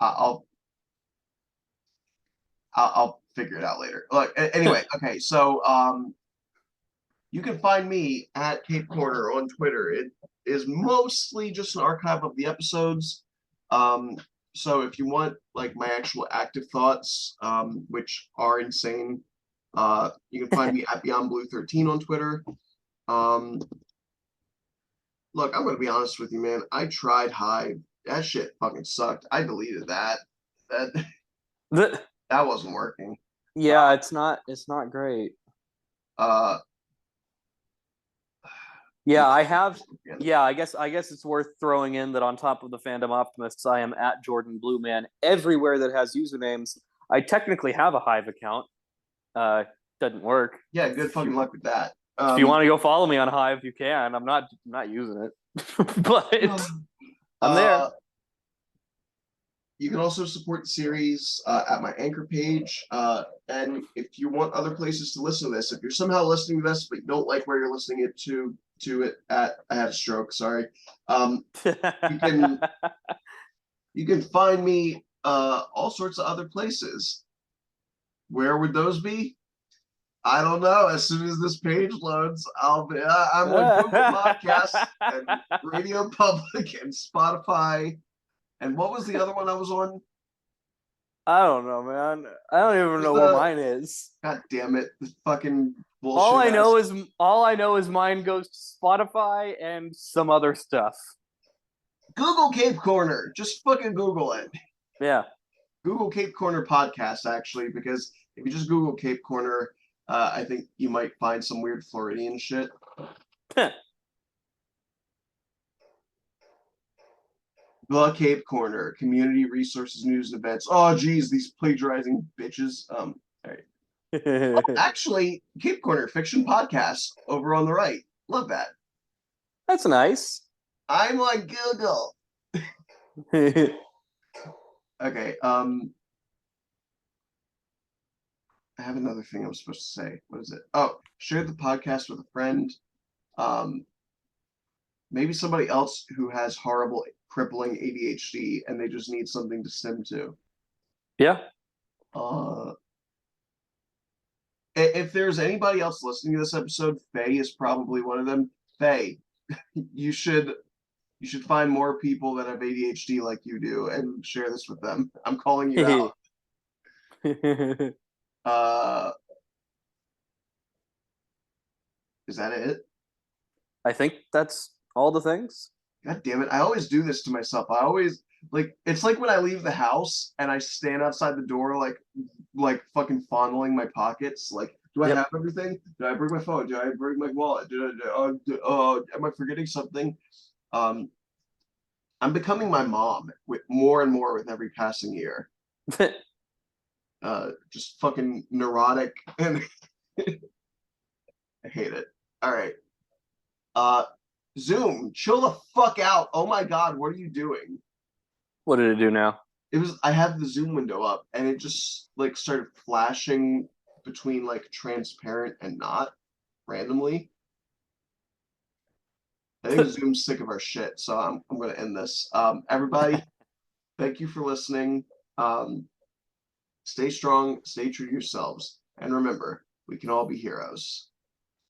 I'll I'll figure it out later. Look, anyway, okay, so you can find me at Cape Corner on Twitter. It is mostly just an archive of the episodes. Um, so if you want like my actual active thoughts, which are insane, you can find me at Beyond Blue 13 on Twitter. Um, look, I'm gonna be honest with you, man. I tried Hive. That shit fucking sucked. I deleted that. That The, that wasn't working. yeah, it's not great. Uh, Yeah, yeah, I have. Yeah, I guess it's worth throwing in that on top of the fandom optimists, I am at Jordan Blueman everywhere that has usernames. I technically have a Hive account. Uh, doesn't work. yeah, good If fucking you luck with that. if you want to go follow me on Hive, you can. I'm not using it, but I'm there. uh, you can also support the series at my anchor page. And if you want other places to listen to this, if you're somehow listening to this but you don't like where you're listening it to it at, I had a stroke. Sorry. You can you can find me all sorts of other places. Where would those be? I don't know. As soon as this page loads, I'll be. I'm on Google Podcasts and Radio Public and Spotify. And what was the other one I was on? I don't know, man. I don't even Was know where the mine is. God damn it, this fucking All bullshit I ass know is all I know is mine goes to Spotify and some other stuff. Google Cape Corner. Just fucking Google it. Yeah. Google Cape Corner podcast actually, because if you just Google Cape Corner, I think you might find some weird Floridian shit. The Cape Corner, community resources, news and events. Oh, geez, these plagiarizing bitches. All right. Oh, actually, Cape Corner fiction podcast over on the right. Love that. That's nice. I'm on Google. Okay. I have another thing I was supposed to say. What is it? Oh, share the podcast with a friend. Um, maybe somebody else who has horrible, crippling ADHD and they just need something to stim to. Yeah. Uh, if there's anybody else listening to this episode, Faye is probably one of them. Faye, you should find more people that have ADHD like you do and share this with them. I'm calling you out. Uh, is that it? I think that's all the things. God damn it. I always do this to myself. I always like it's like when I leave the house and I stand outside the door like fucking fondling my pockets. Like, do I Yep. have everything? Did I bring my phone? Did I bring my wallet? Am I forgetting something? Um, I'm becoming my mom with more and more with every passing year. Just fucking neurotic and I hate it. All right. Uh, Zoom, chill the fuck out. Oh my God, what are you doing? What did it do now? It was I had the Zoom window up and it just like started flashing between like transparent and not randomly. I think Zoom's sick of our shit, so I'm gonna end this. Everybody, thank you for listening. Stay strong, stay true to yourselves, and remember, we can all be heroes.